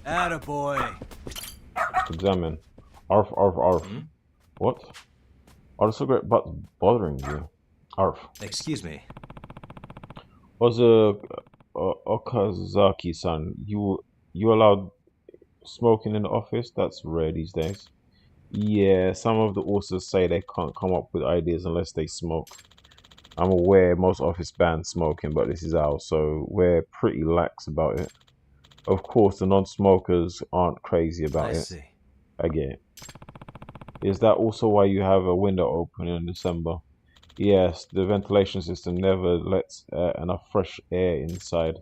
Attaboy. Examine. Arf, arf, arf. Hmm? What? Are the cigarette butts bothering you? Arf. Excuse me. Was Okazaki-san, you allowed smoking in the office? That's rare these days. Yeah, some of the authors say they can't come up with ideas unless they smoke. I'm aware most office ban smoking, but this is ours, so we're pretty lax about it. Of course, the non-smokers aren't crazy about I it. see. I get it. Is that also why you have a window open in December? Yes, the ventilation system never lets enough fresh air inside.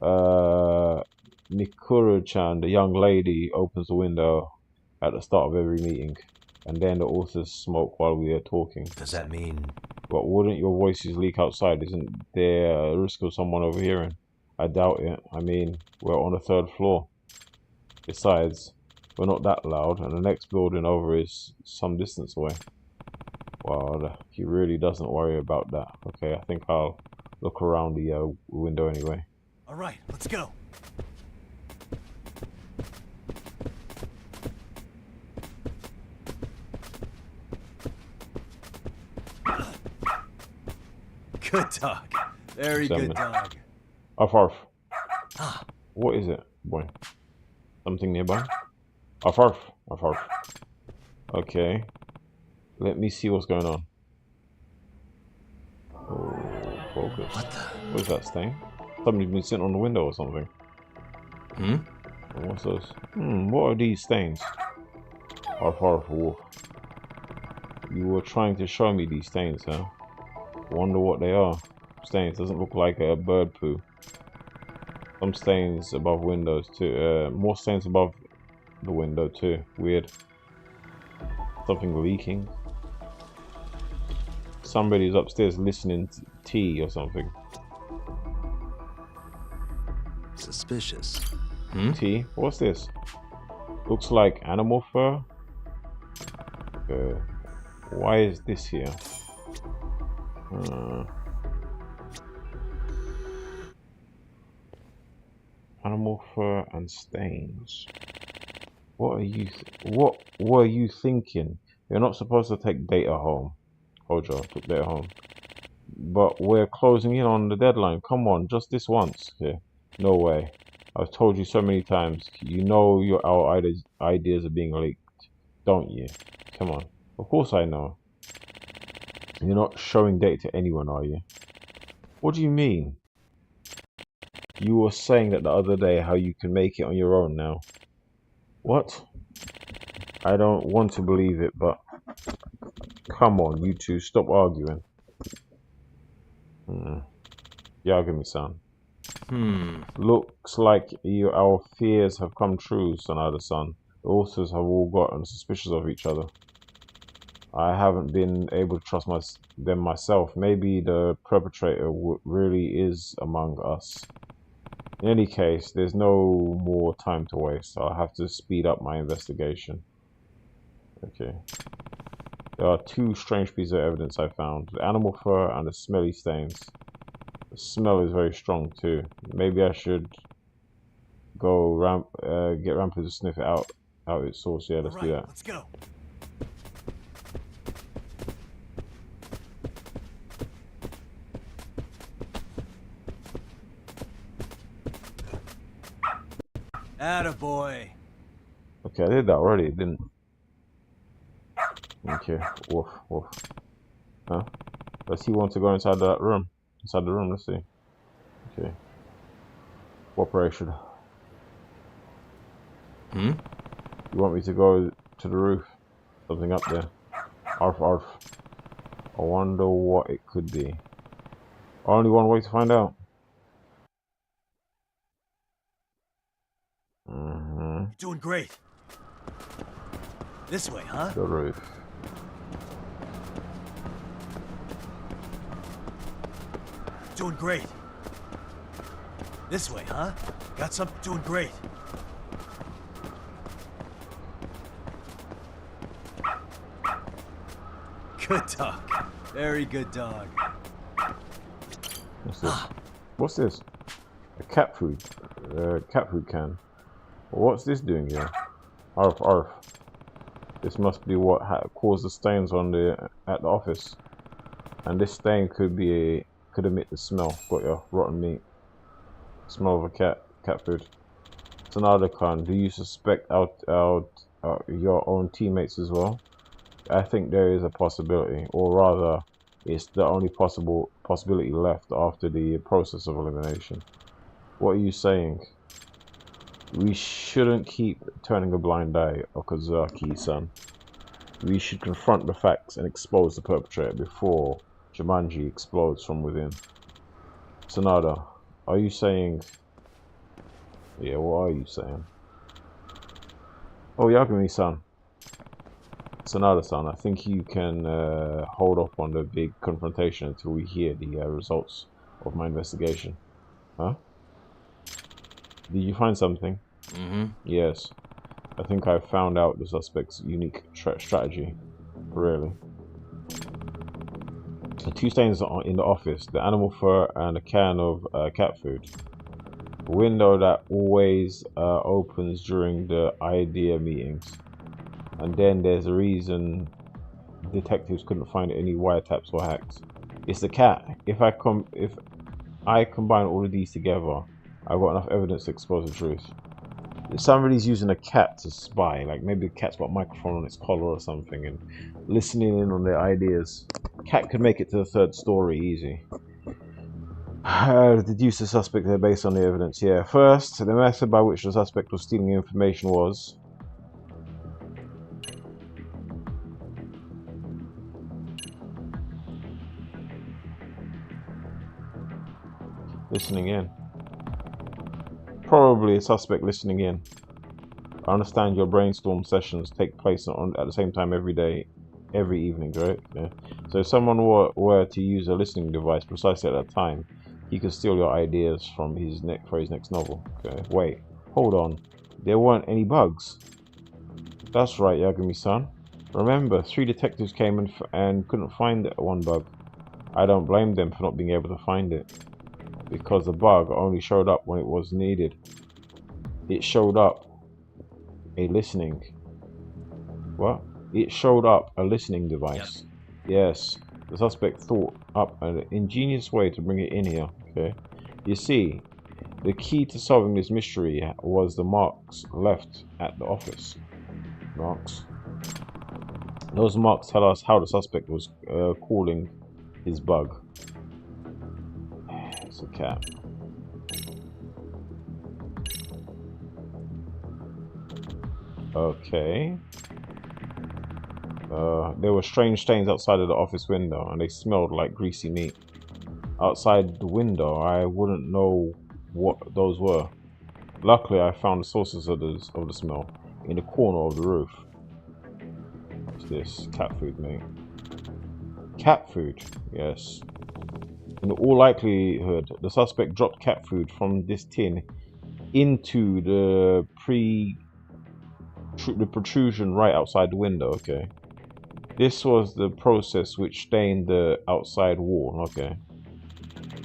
Mikuru-chan, the young lady, opens the window at the start of every meeting, and then the authors smoke while we are talking. Does that mean... But wouldn't your voices leak outside? Isn't there a risk of someone overhearing? I doubt it. I mean, we're on the 3rd floor. Besides, we're not that loud, and the next building over is some distance away. Wow, he really doesn't worry about that. Okay, I think I'll look around the window anyway. Alright, let's go. Good dog. Very good dog. Arf, arf. Ah. What is it, boy? Something nearby? Arf, arf. Arf, arf. Okay. Let me see what's going on. Oh, focus. What the? What is that stain? Somebody's been sitting on the window or something. Hmm? What's those? What are these stains? Arf, arf, wolf. You were trying to show me these stains, huh? Wonder what they are. Stains. Doesn't look like a bird poo. Some stains above windows too. More stains above the window too. Weird. Something leaking. Somebody's upstairs listening to tea or something. Suspicious. Tea? What's this? Looks like animal fur. Why is this here? Animal fur and stains. What were you thinking? You're not supposed to take data home. Hojo took data home. But we're closing in on the deadline. Come on, just this once. Okay. No way. I've told you so many times. You know our ideas are being leaked, don't you? Come on. Of course I know. You're not showing data to anyone, are you? What do you mean? You were saying that the other day how you can make it on your own now. What? I don't want to believe it, but come on, you two, stop arguing. Yagami-san. Looks like our fears have come true, Sanada-san. The authors have all gotten suspicious of each other. I haven't been able to trust them myself. Maybe the perpetrator really is among us. In any case, there's no more time to waste. I'll have to speed up my investigation. Okay. There are two strange pieces of evidence I found. The animal fur and the smelly stains. The smell is very strong too. Maybe I should go get Rampage to sniff it out its source. Yeah, let's do that. Let's go. Attaboy. Okay, I did that already, didn't. Okay, woof, woof. Huh? Does he want to go inside that room? Inside the room, let's see. Okay. Cooperation. You want me to go to the roof? Something up there. Arf, arf. I wonder what it could be. Only one way to find out. You're doing great. This way, huh? The roof. Doing great. This way, huh? Got some? Doing great. Good dog. Very good dog. What's this? What's this? A cat food can. What's this doing here? Arf, arf. This must be what caused the stains at the office. And this stain could emit the smell. Got your rotten meat. Smell of a cat food. Sanada-kan, do you suspect your own teammates as well? I think there is a possibility, or rather, it's the only possibility left after the process of elimination. What are you saying? We shouldn't keep turning a blind eye, Okazaki-san. We should confront the facts and expose the perpetrator before Jumanji explodes from within. Sanada, are you saying... Yeah, what are you saying? Oh, Yagami-san. Sanada-san, I think you can hold off on the big confrontation until we hear the results of my investigation. Huh? Did you find something? Yes. I think I found out the suspect's unique strategy. Really. The two stains in the office, the animal fur and a can of cat food. A window that always opens during the idea meetings. And then there's a reason detectives couldn't find any wiretaps or hacks. It's the cat. If I combine all of these together, I've got enough evidence to expose the truth. If somebody's using a cat to spy, like maybe the cat's got a microphone on its collar or something and listening in on their ideas, cat could make it to the third story easy. Deduce the suspect there based on the evidence. Yeah, first, the method by which the suspect was stealing information was... listening in. Probably a suspect listening in. I understand your brainstorm sessions take place at the same time every evening, right? Yeah. So if someone were to use a listening device precisely at that time, he could steal your ideas from his next novel. Okay. Wait, hold on. There weren't any bugs. That's right, Yagami-san. Remember, 3 detectives came and couldn't find one bug. I don't blame them for not being able to find it. Because the bug only showed up when it was needed. It showed up a listening... What? It showed up a listening device. Yep. Yes. The suspect thought up an ingenious way to bring it in here. Okay. You see, the key to solving this mystery was the marks left at the office. Marks. Those marks tell us how the suspect was calling his bug. It's a cat. Okay. There were strange stains outside of the office window, and they smelled like greasy meat. Outside the window, I wouldn't know what those were. Luckily, I found the sources of the smell in the corner of the roof. What's this? Cat food, mate. Cat food? Yes. In all likelihood, the suspect dropped cat food from this tin into the protrusion right outside the window. Okay. This was the process which stained the outside wall. Okay.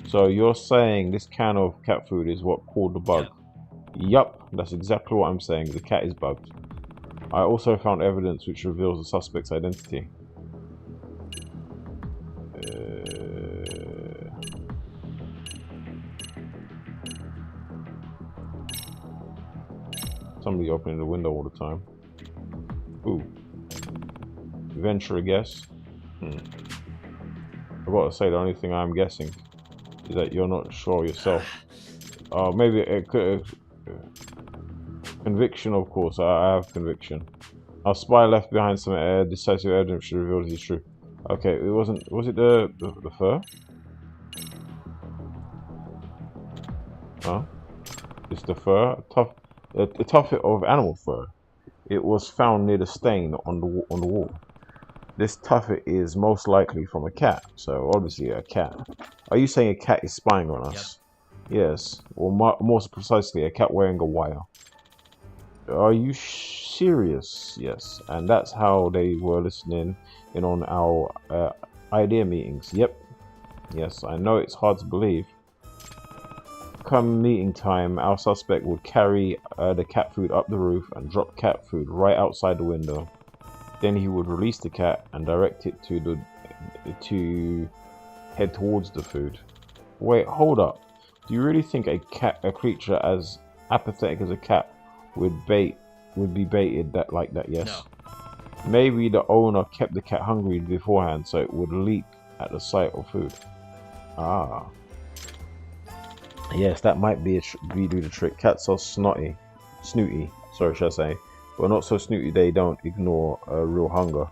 So you're saying this can of cat food is what caused the bug? Yup, that's exactly what I'm saying. The cat is bugged. I also found evidence which reveals the suspect's identity. Somebody opening the window all the time. Ooh. Venture a guess. I've got to say, the only thing I'm guessing is that you're not sure yourself. Maybe it could. Conviction, of course. I have conviction. Our spy left behind some decisive evidence should reveal this is true. Okay, it wasn't. Was it the fur? Huh? It's the fur. A tuft of animal fur. It was found near the stain on the wall. This tuft is most likely from a cat, so obviously a cat. Are you saying a cat is spying on us? Yep. Yes, or more precisely, a cat wearing a wire. Are you serious? Yes, and that's how they were listening in on our idea meetings. Yep. Yes, I know it's hard to believe. Come meeting time, our suspect would carry the cat food up the roof and drop cat food right outside the window. Then he would release the cat and direct it to head towards the food. Wait, hold up. Do you really think a creature as apathetic as a cat would be baited like that? Yes. No. Maybe the owner kept the cat hungry beforehand so it would leap at the sight of food. Ah. Yes, that might be do the trick. Cats are snooty, sorry, should I say, but not so snooty they don't ignore real hunger.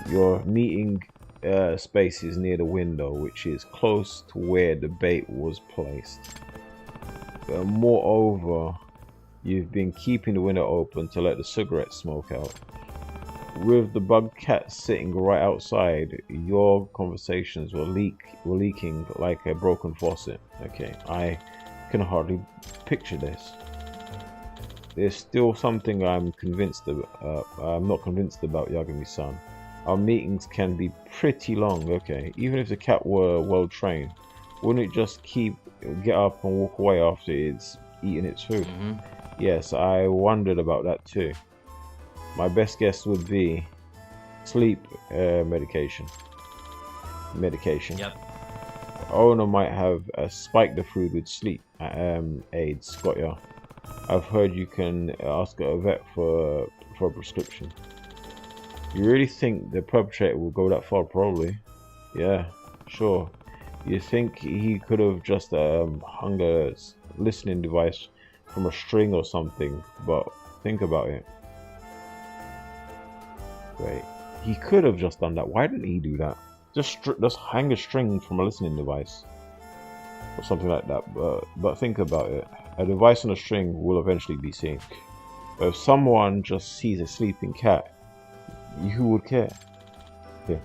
Your meeting space is near the window, which is close to where the bait was placed. Moreover, you've been keeping the window open to let the cigarette smoke out. With the bug cat sitting right outside, your conversations were leaking like a broken faucet. Okay, I can hardly picture this. There's still something I'm not convinced about, Yagami-san. Our meetings can be pretty long. Okay, even if the cat were well trained, wouldn't it just get up and walk away after it's eaten its food? Yes, I wondered about that too. My best guess would be sleep medication. Yep. The owner might have spiked the food with sleep aids. Got ya. I've heard you can ask a vet for a prescription. You really think the perpetrator will go that far? Probably. Yeah, sure. You think he could have just hung a listening device from a string or something? But think about it. Wait, he could have just done that. Why didn't he do that? Just hang a string from a listening device or something like that. But think about it. A device on a string will eventually be seen. But if someone just sees a sleeping cat, who would care? Yeah,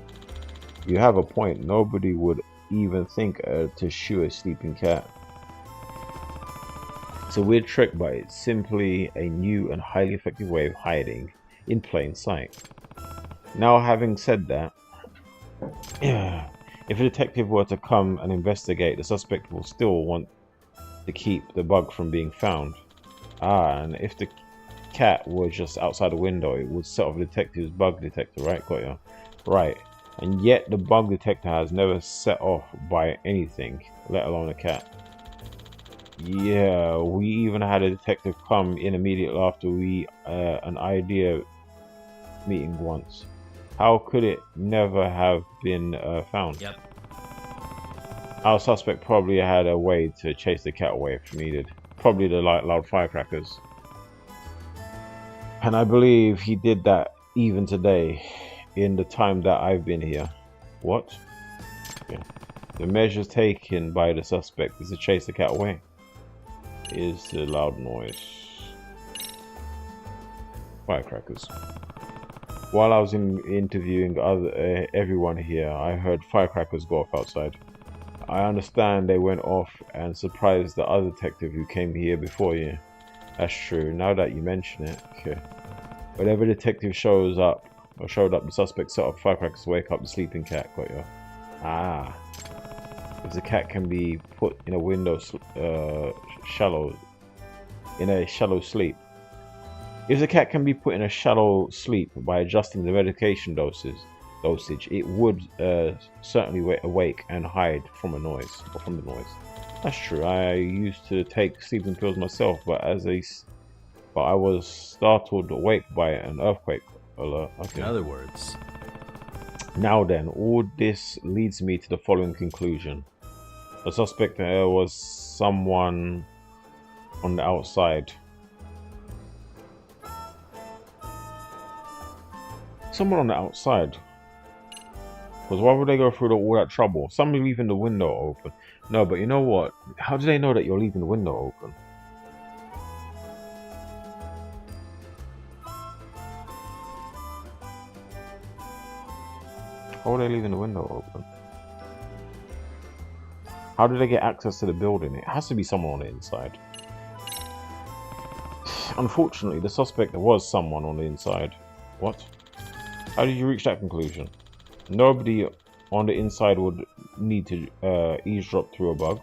you have a point. Nobody would even think to shoot a sleeping cat. It's a weird trick, but it's simply a new and highly effective way of hiding in plain sight. Now, having said that, if a detective were to come and investigate, the suspect will still want to keep the bug from being found. And if the cat were just outside the window, it would set off a detective's bug detector, right? Got ya? Right. And yet the bug detector has never set off by anything, let alone a cat. Yeah, we even had a detective come in immediately after an idea meeting once. How could it never have been found? Yep. Our suspect probably had a way to chase the cat away if needed. Probably the loud firecrackers. And I believe he did that even today, in the time that I've been here. What? Yeah. The measures taken by the suspect is to chase the cat away. Is the loud noise. Firecrackers. While I was interviewing everyone here, I heard firecrackers go off outside. I understand they went off and surprised the other detective who came here before you. That's true, now that you mention it. Okay. Whenever the detective showed up, the suspect set up firecrackers to wake up the sleeping cat. Got you. Ah. If the cat can be put in a shallow sleep. If the cat can be put in a shallow sleep by adjusting the medication dosage, it would certainly awake and hide from the noise. That's true. I used to take sleeping pills myself, but I was startled awake by an earthquake alert. Okay. In other words. Now then, all this leads me to the following conclusion. The suspect was someone on the outside. Someone on the outside. Because why would they go through all that trouble? Somebody leaving the window open. No, but you know what? How do they know that you're leaving the window open? How are they leaving the window open? How did they get access to the building? It has to be someone on the inside. Unfortunately, the suspect was someone on the inside. What? How did you reach that conclusion? Nobody on the inside would need to eavesdrop through a bug.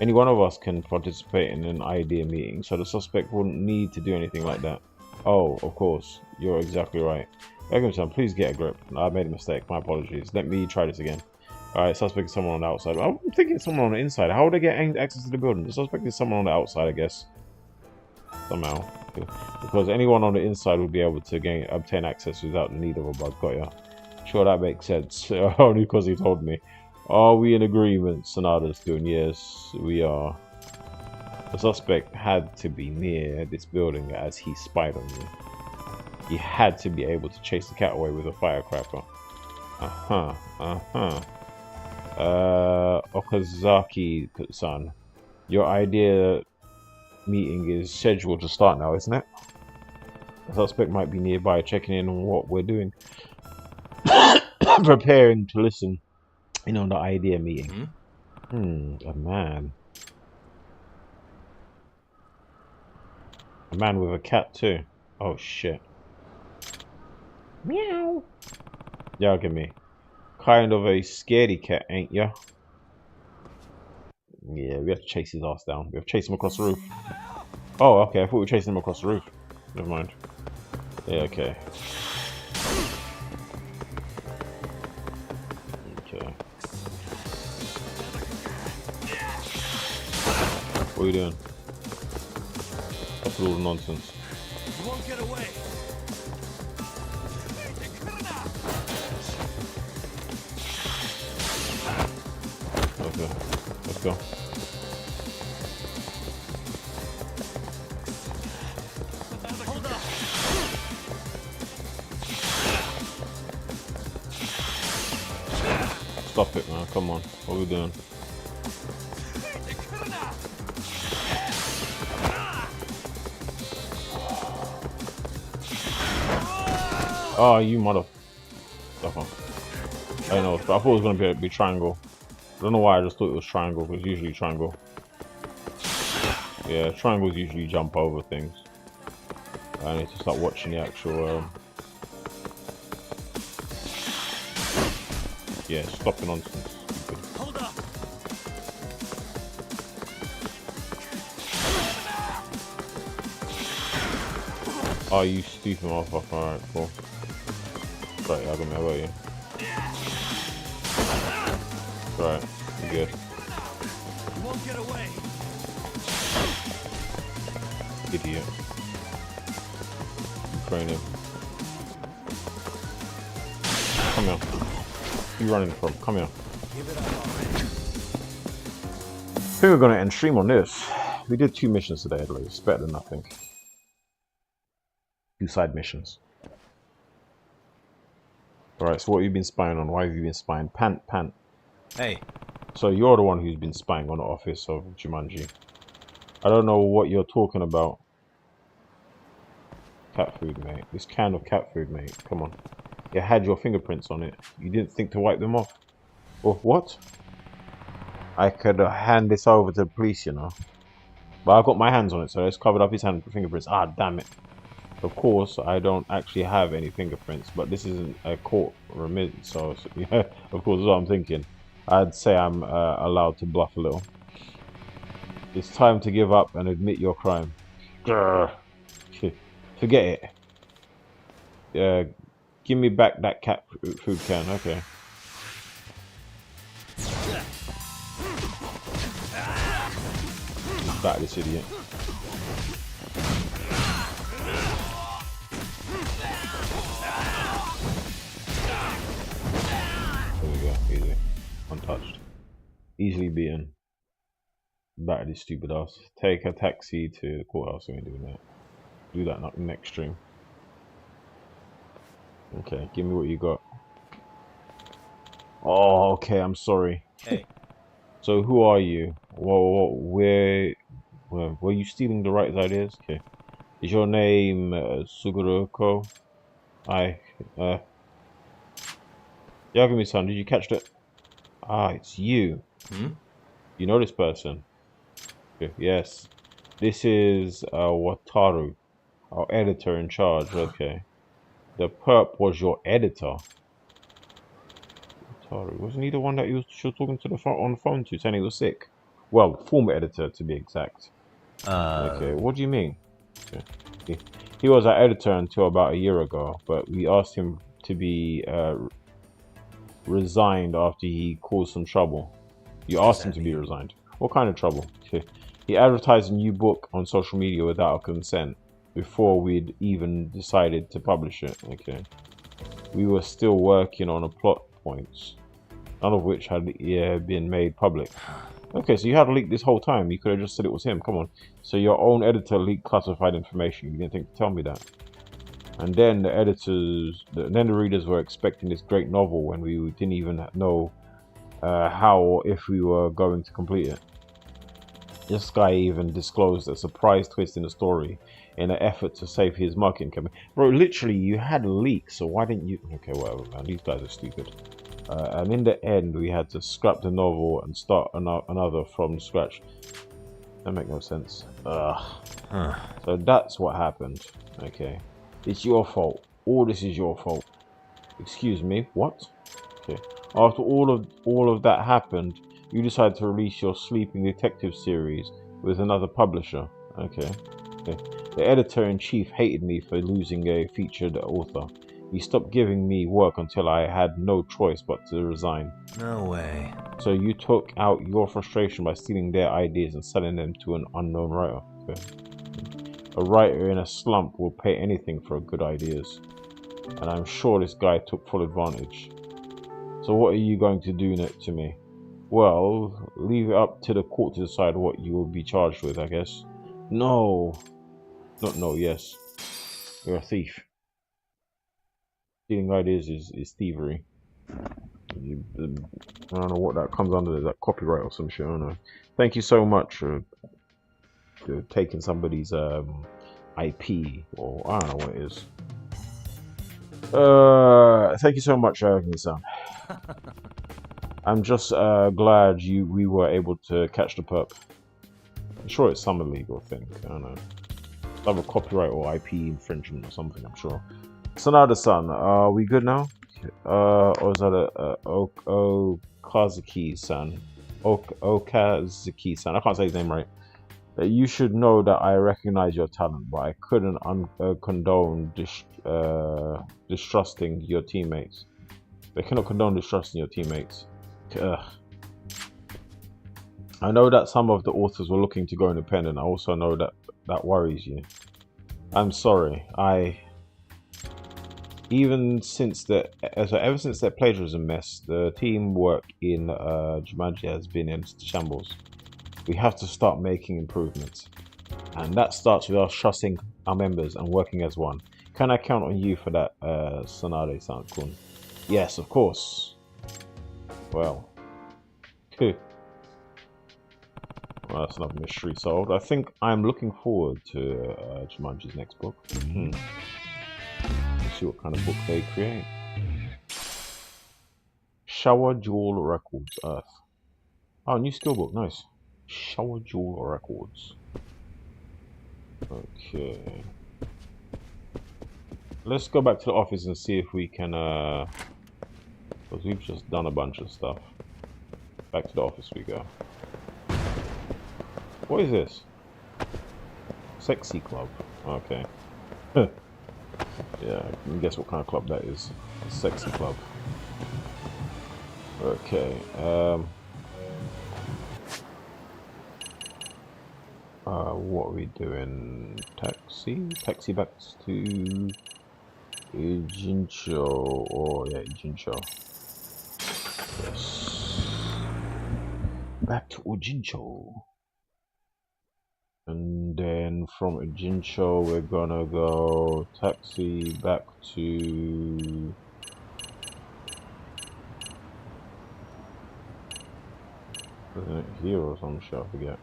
Any one of us can participate in an idea meeting, so the suspect wouldn't need to do anything like that. Oh, of course. You're exactly right. Begum-san, please get a grip. I made a mistake. My apologies. Let me try this again. Alright, suspect is someone on the outside. I'm thinking someone on the inside. How would they get access to the building? The suspect is someone on the outside, I guess. Somehow. Because anyone on the inside would be able to obtain access without the need of a bug. Got ya. Sure, that makes sense. Only because he told me. Are we in agreement? Sonata's doing. Yes, we are. The suspect had to be near this building as he spied on me. He had to be able to chase the cat away with a firecracker. Okazaki-san, your idea meeting is scheduled to start now, isn't it? The suspect might be nearby, checking in on what we're doing. Preparing to listen in on the idea meeting. A man. A man with a cat too. Oh shit. Meow. Y'all give me. Kind of a scaredy cat, ain't ya? Yeah, we have to chase his ass down. We have to chase him across the roof. Oh, okay. I thought we were chasing him across the roof. Never mind. Yeah, okay. Okay. What are you doing? Stop all the nonsense. You won't get away. Okay, let's go. Hold up. Stop it, man. Come on. What are we doing? Oh, you mother... I know. I thought it was going to be triangle. I don't know why I just thought it was triangle, because it's usually triangle. Yeah, triangles usually jump over things. I need to start watching the actual... Yeah, stop the nonsense. Hold up. Oh, you stupid motherfucker. Alright, cool. Right, I got you. Right, you're good. You won't get away. Idiot. Train him. Come here. Who you running from? Come here. Give it up already. I think we're gonna end stream on this. We did 2 missions today, at least. It's better than nothing. 2 side missions. Alright, so what have you been spying on? Why have you been spying? Pant. Hey, So you're the one who's been spying on the office of Jumanji. I don't know what you're talking about. Cat food, mate. This can of cat food, mate. Come on. It had your fingerprints on it. You didn't think to wipe them off. Or what? I could hand this over to the police, you know. But I've got my hands on it, so it's covered up his hand with fingerprints. Ah, damn it. Of course, I don't actually have any fingerprints, but this isn't a court remit, so yeah, of course, that's what I'm thinking. I'd say I'm allowed to bluff a little. It's time to give up and admit your crime. Grr. Forget it. Give me back that cat food can, okay. Back this idiot. There we go, easy. Untouched. Easily beaten. Back this stupid ass. Take a taxi to the courthouse. We ain't doing that. Do that next stream. Okay, give me what you got. Oh, okay, I'm sorry. hey, So who are you? Where were you stealing the right ideas? Okay. Is your name Suguroko? Yagami-san, did you catch that? Ah, it's you. You know this person? Okay, yes. This is Wataru, our editor in charge. Okay. The perp was your editor. Wataru, wasn't he the one that she was talking to on the phone to, saying he was sick? Well, former editor to be exact. Okay, what do you mean? Okay. He was our editor until about a year ago, but we asked him to be resigned after he caused some trouble. You asked him to be resigned. What kind of trouble? He advertised a new book on social media without our consent before we'd even decided to publish it. Okay. We were still working on a plot points, none of which had been made public. Okay, so you had a leak this whole time. You could have just said it was him. Come on. So your own editor leaked classified information. You didn't think to tell me that. And then the readers were expecting this great novel when we didn't even know how or if we were going to complete it. This guy even disclosed a surprise twist in the story in an effort to save his marketing campaign. Bro, literally, you had a leak, so why didn't you? Okay, whatever, man. These guys are stupid. And in the end, we had to scrap the novel and start another from scratch. That makes no sense. So that's what happened. Okay. It's your fault. All this is your fault. Excuse me, what? Okay. After all of that happened, you decided to release your Sleeping Detective series with another publisher. Okay. The editor-in-chief hated me for losing a featured author. He stopped giving me work until I had no choice but to resign. no way. So you took out your frustration by stealing their ideas and selling them to an unknown writer. Okay. A writer in a slump will pay anything for good ideas. And I'm sure this guy took full advantage. So what are you going to do to me? Well, leave it up to the court to decide what you will be charged with, I guess. No. Not no, yes. You're a thief. Stealing ideas is thievery. I don't know what that comes under, that copyright or some shit, I don't know. Thank you so much for taking somebody's IP, or I don't know what it is. Thank you so much, Agni-san. I'm just glad we were able to catch the perp. I'm sure it's some illegal thing, I don't know. Either copyright or IP infringement or something, I'm sure. Sanada-san, are we good now? Or is that Okazuki-san? Okazuki-san, I can't say his name right. You should know that I recognize your talent, but I couldn't condone distrusting your teammates. They cannot condone distrusting your teammates. Ugh. I know that some of the authors were looking to go independent. I also know that worries you. I'm sorry. even since ever since that plagiarism mess, the teamwork in Jumanji has been in shambles. We have to start making improvements, and that starts with us trusting our members and working as one. Can I count on you for that, Sanade-san-kun? Yes, of course. Well, well, that's another mystery solved. I think I'm looking forward to Jumanji's next book. Let's see what kind of book they create. Shower Jewel Records, Earth. Oh, new skill book, nice. Shower Jewel Records. Okay. Let's go back to the office and see if we can, because we've just done a bunch of stuff. Back to the office we go. What is this? Sexy club. Okay. Yeah, I can guess what kind of club that is. A sexy club. Okay. What are we doing? Taxi? Taxi back to Ijincho. Oh yeah, Ijincho. Yes. Back to Ujincho. And then from Ujincho we're gonna go taxi back to isn't it here or some shit, I forget.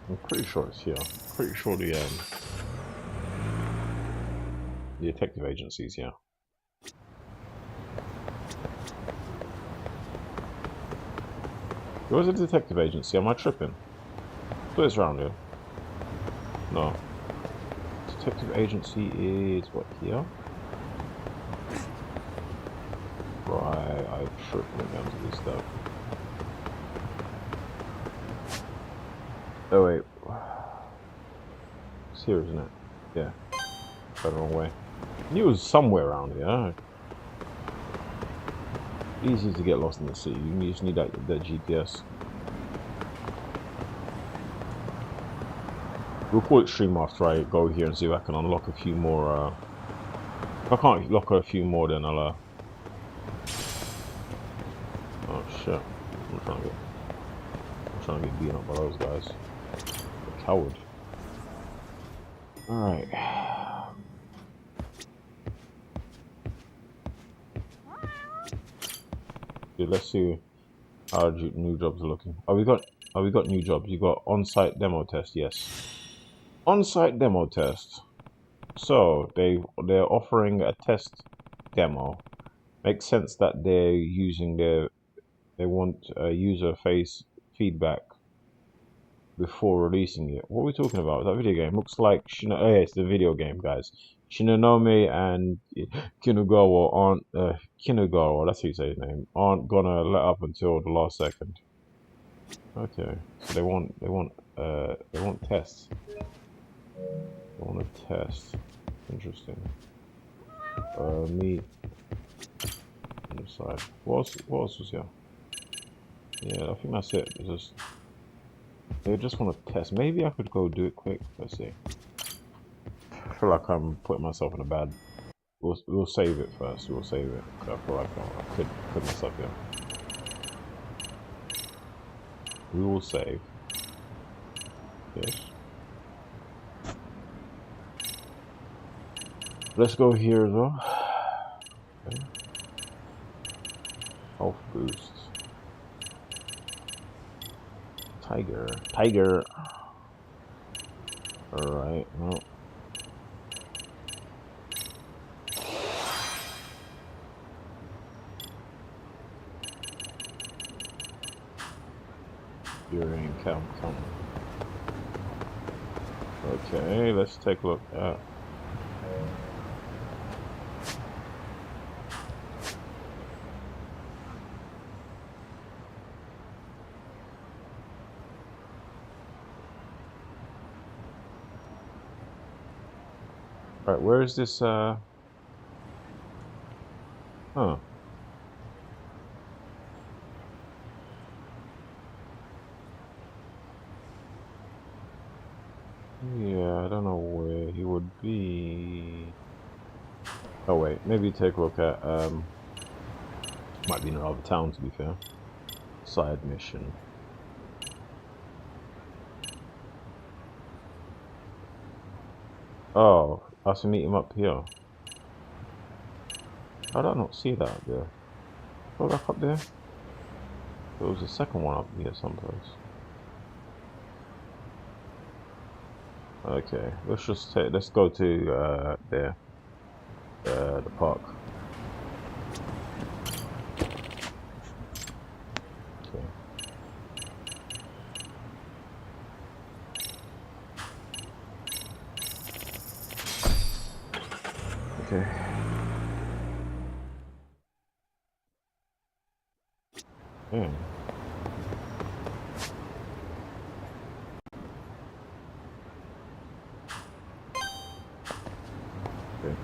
I'm pretty sure it's here. Pretty sure the detective agency's here. Where's the detective agency? Am I tripping? I thought it's around here. No. Detective agency is what, here? Right, I tripped when it comes to this stuff. Oh wait. It's here, isn't it? Yeah. Got the wrong way. I knew it was somewhere around here. Easy to get lost in the city. You just need that GPS. We'll call it stream after I go here and see if I can unlock a few more. If I can't lock a few more, then I'll. Oh shit! I'm trying to get beaten up by those guys. A coward. All right. Okay, let's see how new jobs are looking. Oh, we got new jobs. You got on-site demo test. Yes. On-site demo test. So they're offering a test demo. Makes sense that they're using they want user face feedback before releasing it. What are we talking about? That video game looks like oh yeah, it's the video game, guys. Shinonome and Kinugawa aren't Kinugawa, that's how you say his name, aren't gonna let up until the last second. Okay, so they want tests. They want a test. Interesting. Meat on the side. What else was here? Yeah, I think that's it. They just want to test. Maybe I could go do it quick. Let's see. I feel like I'm putting myself in a bad. We'll save it first. We'll save it. I feel like I could mess up here. We will save. Yes. Let's go here as well. Okay. Health boost. Tiger. Alright, well. You're in count. Okay, let's take a look at. Alright, where is this, Huh. Yeah, don't know where he would be. Oh wait, maybe take a look at might be in another town to be fair. Side mission. Oh, I have to meet him up here. How did I not see that up there? Go back up there. There was a second one up here someplace. Okay, let's go to there, the park. Okay. Okay. Yeah. Okay.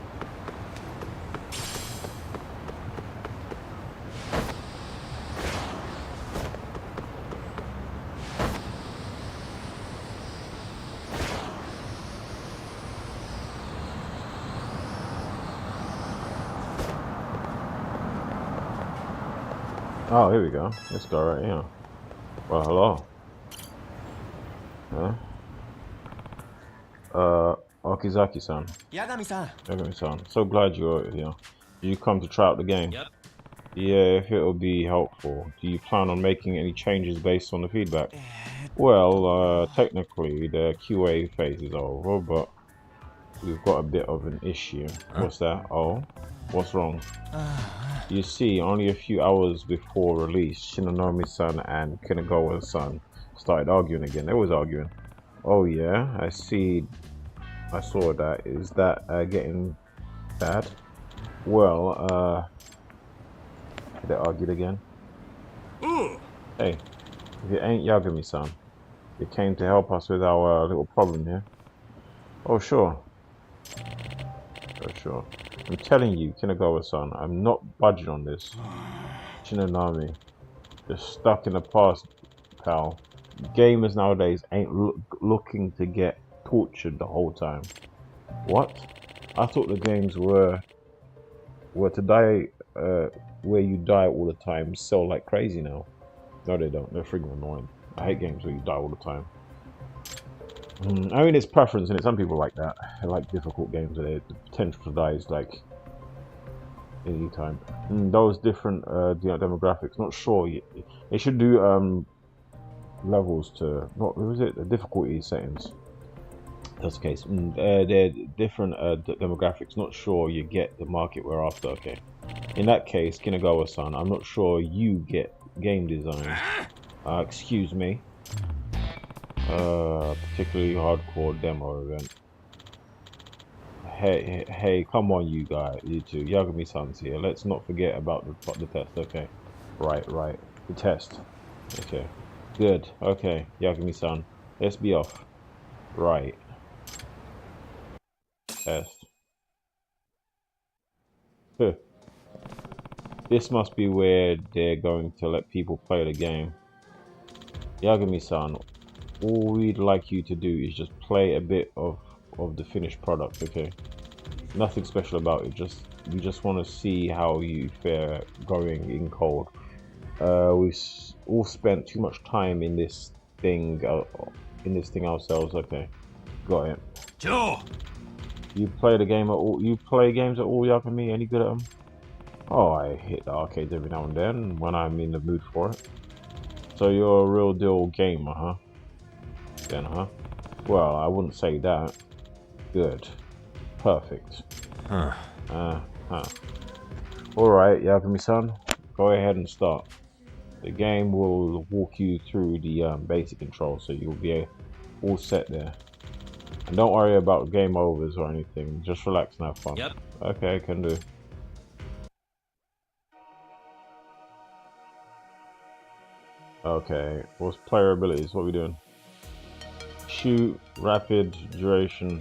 Oh, here we go. Let's go right here. Well, hello. Huh? Okizaki-san. Yagami-san. Yagami-san. So glad you're here. Do you come to try out the game? Yep. Yeah, if it'll be helpful. Do you plan on making any changes based on the feedback? Well, technically the QA phase is over, but we've got a bit of an issue. What's that? Oh, what's wrong? You see, only a few hours before release, Shinonami-san and Kinagawa-san started arguing again. They was arguing. Oh yeah, I see. I saw that. Is that getting bad? Well, they argued again. Hey, if it ain't Yagami-san, you came to help us with our little problem here. Oh sure. Oh sure. I'm telling you, Kinagawa-san, I'm not budging on this. Shinonami, you're stuck in the past, pal. Gamers nowadays ain't looking to get tortured the whole time. What? I thought the games were to die, where you die all the time, sell like crazy now. No, they don't. They're freaking annoying. I hate games where you die all the time. I mean, it's preference, and some people like that. They like difficult games where the potential to die is like any time. Those different demographics. Not sure. They should do levels to what was it? The difficulty settings. That's the case. They're different demographics. Not sure you get the market we're after. Okay. In that case, Kinagawa-san, I'm not sure you get game design. Excuse me. Particularly hardcore demo event. Hey, come on, you guys, you two. Yagami-san's here. Let's not forget about the test. Okay. Right. The test. Okay. Good. Okay, Yagami-san. Let's be off. Right. Test. This must be where they're going to let people play the game. Yagami-san, all we'd like you to do is just play a bit of the finished product, okay? Nothing special about it. We just want to see how you fare going in cold. We've all spent too much time in this thing ourselves. Okay, got it. Joe. You play the game at all? You play games at all, Yagami? Any good at them? Oh, I hit the arcades every now and then when I'm in the mood for it. So you're a real deal gamer, huh? Then, huh? Well, I wouldn't say that. Good. Perfect. Alright, Yagami-san. Go ahead and start. The game will walk you through the basic controls, so you'll be all set there. And don't worry about game overs or anything. Just relax and have fun. Yep. Okay, can do. Okay, what's player abilities? What are we doing? Shoot, rapid, duration.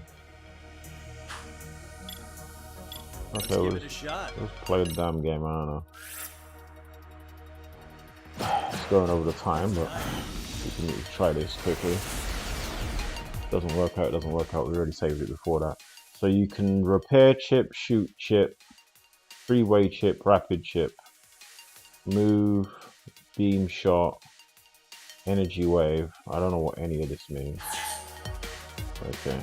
Okay, Give it a shot. let's play the damn game. I don't know. It's going over the time, but we can try this quickly. Doesn't work out, doesn't work out. We already saved it before that. So you can repair chip, shoot chip, freeway chip, rapid chip, move, beam shot, energy wave. I don't know what any of this means. Okay.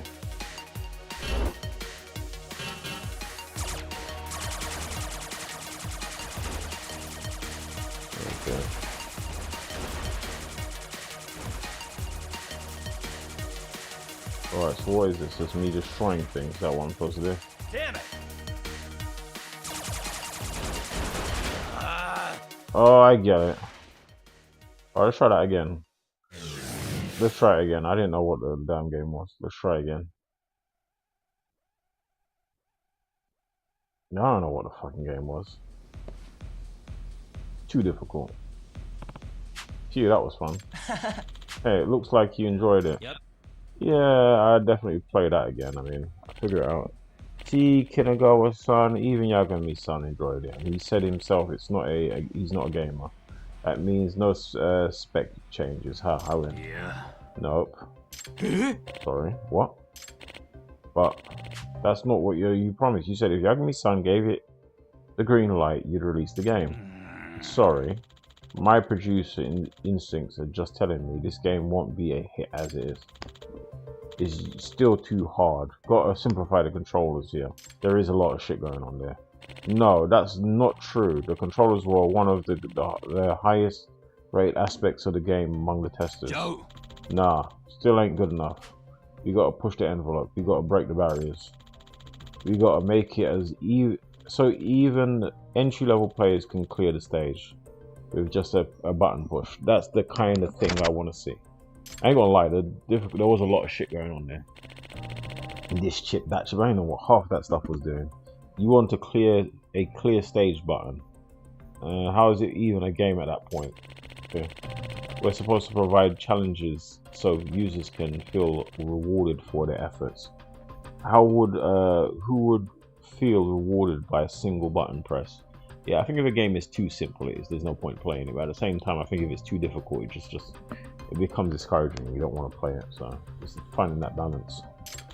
Okay. Alright, so what is this? Just me destroying things. That one supposed to do. Damn it! Oh, I get it. Alright, let's try that again. Let's try it again. I didn't know what the damn game was. Let's try again. Now I don't know what the fucking game was. Too difficult. Phew, that was fun. Hey, it looks like you enjoyed it. Yep. Yeah, I definitely play that again. I mean, figure it out. T Kinagawa-san, even Yagami-san enjoyed it. He said himself, he's not a gamer. That means no spec changes. How then? Yeah. Nope. Sorry. What? But that's not what you promised. You said if Yagami-san gave it the green light, you'd release the game. Sorry. My producer instincts are just telling me this game won't be a hit as it is. It's still too hard. Gotta simplify the controllers here. There is a lot of shit going on there. No, that's not true. The controllers were one of the highest rate aspects of the game among the testers. Joe. Nah, still ain't good enough. You gotta push the envelope. You gotta break the barriers. You gotta make it as so even entry-level players can clear the stage with just a button push. That's the kind of thing I want to see. I ain't gonna lie, there was a lot of shit going on there. This chip, that chip, I don't know what half that stuff was doing. You want to clear a clear stage button. How is it even a game at that point? Okay. We're supposed to provide challenges so users can feel rewarded for their efforts. How would who would feel rewarded by a single button press? Yeah, I think if a game is too simple, there's no point playing it. But at the same time, I think if it's too difficult, it becomes discouraging. You don't want to play it. So it's finding that balance.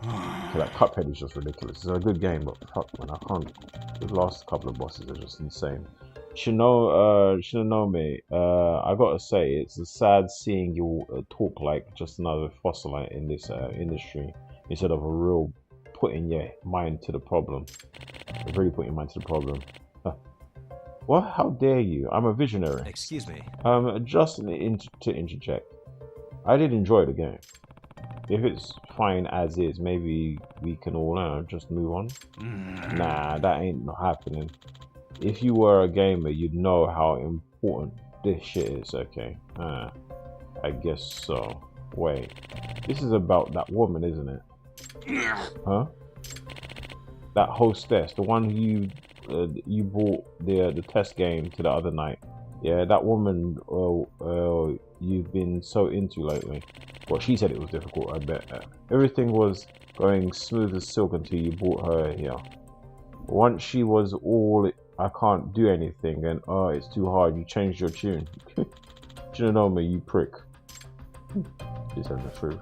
So that Cuphead is just ridiculous. It's a good game, but fuck man, I can't. The last couple of bosses are just insane. Shinonome, I gotta say, it's sad seeing you talk like just another fossilite in this industry instead of a real putting your mind to the problem. Really putting your mind to the problem. What? How dare you? I'm a visionary. Excuse me. Just to interject, I did enjoy the game. If it's fine as is, maybe we can all just move on. Nah, that ain't not happening. If you were a gamer, you'd know how important this shit is. Okay. I guess so. Wait, this is about that woman, isn't it? Huh? That hostess, the one who you bought the test game to the other night. Yeah, that woman you've been so into lately. Well, she said it was difficult, I bet. Everything was going smooth as silk until you brought her here. Once she was all, I can't do anything, and it's too hard, you changed your tune. You know me, you prick. She said the truth.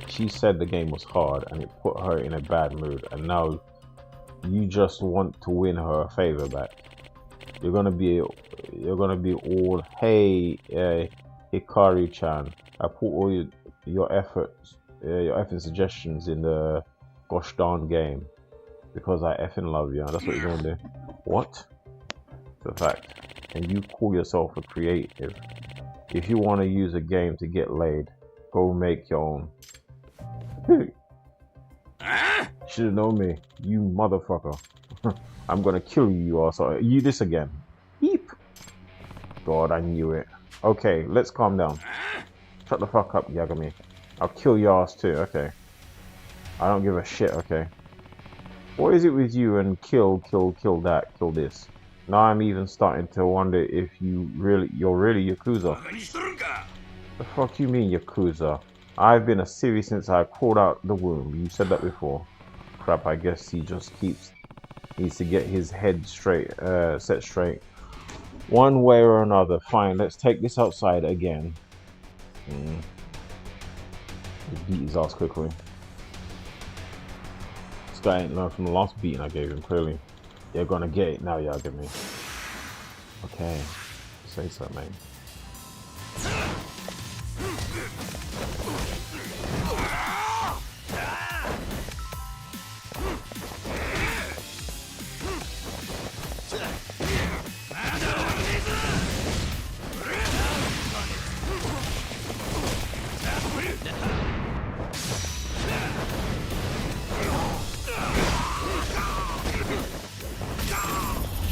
She said the game was hard and it put her in a bad mood, and now you just want to win her a favor back. You're gonna be all, hey, Hikaru-chan, I put all your efforts, your suggestions in the gosh darn game because I effing love you. That's what you're gonna do. What? It's a fact. And you call yourself a creative. If you want to use a game to get laid, go make your own. Should've known me, you motherfucker. I'm gonna kill you, you asshole. You this again. Eep. God, I knew it. Okay, let's calm down. Shut the fuck up, Yagami. I'll kill your ass too, okay. I don't give a shit, okay. What is it with you and kill that, kill this? Now I'm even starting to wonder if you're really Yakuza. The fuck you mean Yakuza? I've been a series since I crawled out the womb. You said that before. Crap, I guess he just needs to get his head straight, set straight. One way or another. Fine, let's take this outside again. Just beat his ass quickly. This guy ain't learned from the last beating I gave him, clearly. You're gonna get it now, y'all get me. Okay. Say so, mate.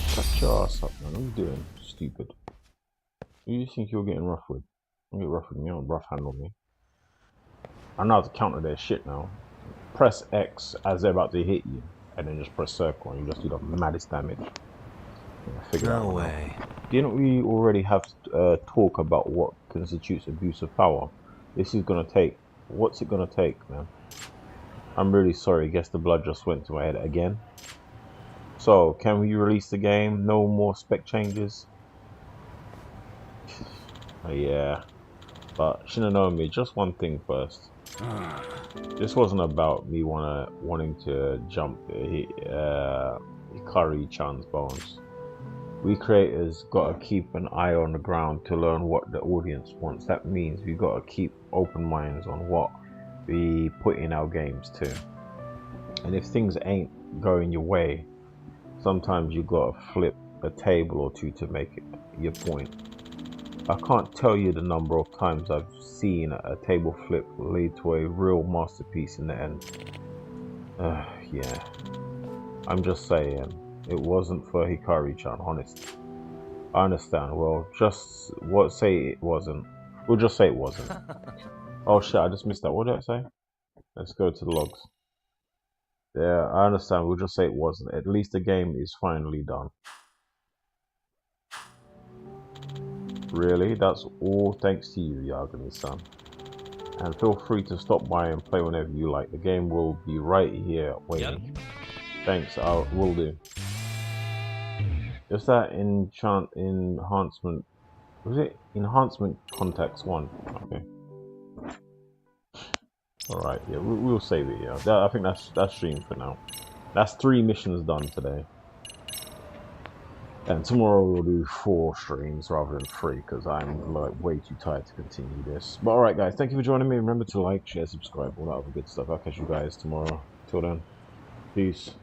Shut your ass up, man. What are you doing? Stupid. Who do you think you're getting rough with? Don't get rough with me, don't rough handle me. I know how to counter their shit now. Press X as they're about to hit you, and then just press circle, and you just do the maddest damage. No way. Didn't we already have talk about what constitutes abuse of power? This is gonna take. What's it gonna take, man? I'm really sorry. Guess the blood just went to my head again. So, can we release the game? No more spec changes? Yeah. But Shinanomi, just one thing first. This wasn't about me wanting to jump Hikari-chan's bones. We creators gotta keep an eye on the ground to learn what the audience wants. That means we gotta keep open minds on what we put in our games too. And if things ain't going your way, sometimes you gotta flip a table or two to make it your point. I can't tell you the number of times I've seen a table flip lead to a real masterpiece in the end. Yeah. I'm just saying, it wasn't for Hikari-chan, honest. I understand, well, say it wasn't. We'll just say it wasn't. Oh shit, I just missed that. What did I say? Let's go to the logs. Yeah, I understand, we'll just say it wasn't. At least the game is finally done. Really? That's all thanks to you, Yagami-san. And feel free to stop by and play whenever you like. The game will be right here waiting. Yep. Thanks, I will do. Is that enhancement? Was it enhancement context 1? Okay. Alright, yeah, we'll save it, yeah. I think that's stream for now. That's 3 missions done today. And tomorrow we'll do 4 streams rather than 3 because I'm like way too tired to continue this. But alright guys, thank you for joining me. Remember to like, share, subscribe, all that other good stuff. I'll catch you guys tomorrow. Till then, peace.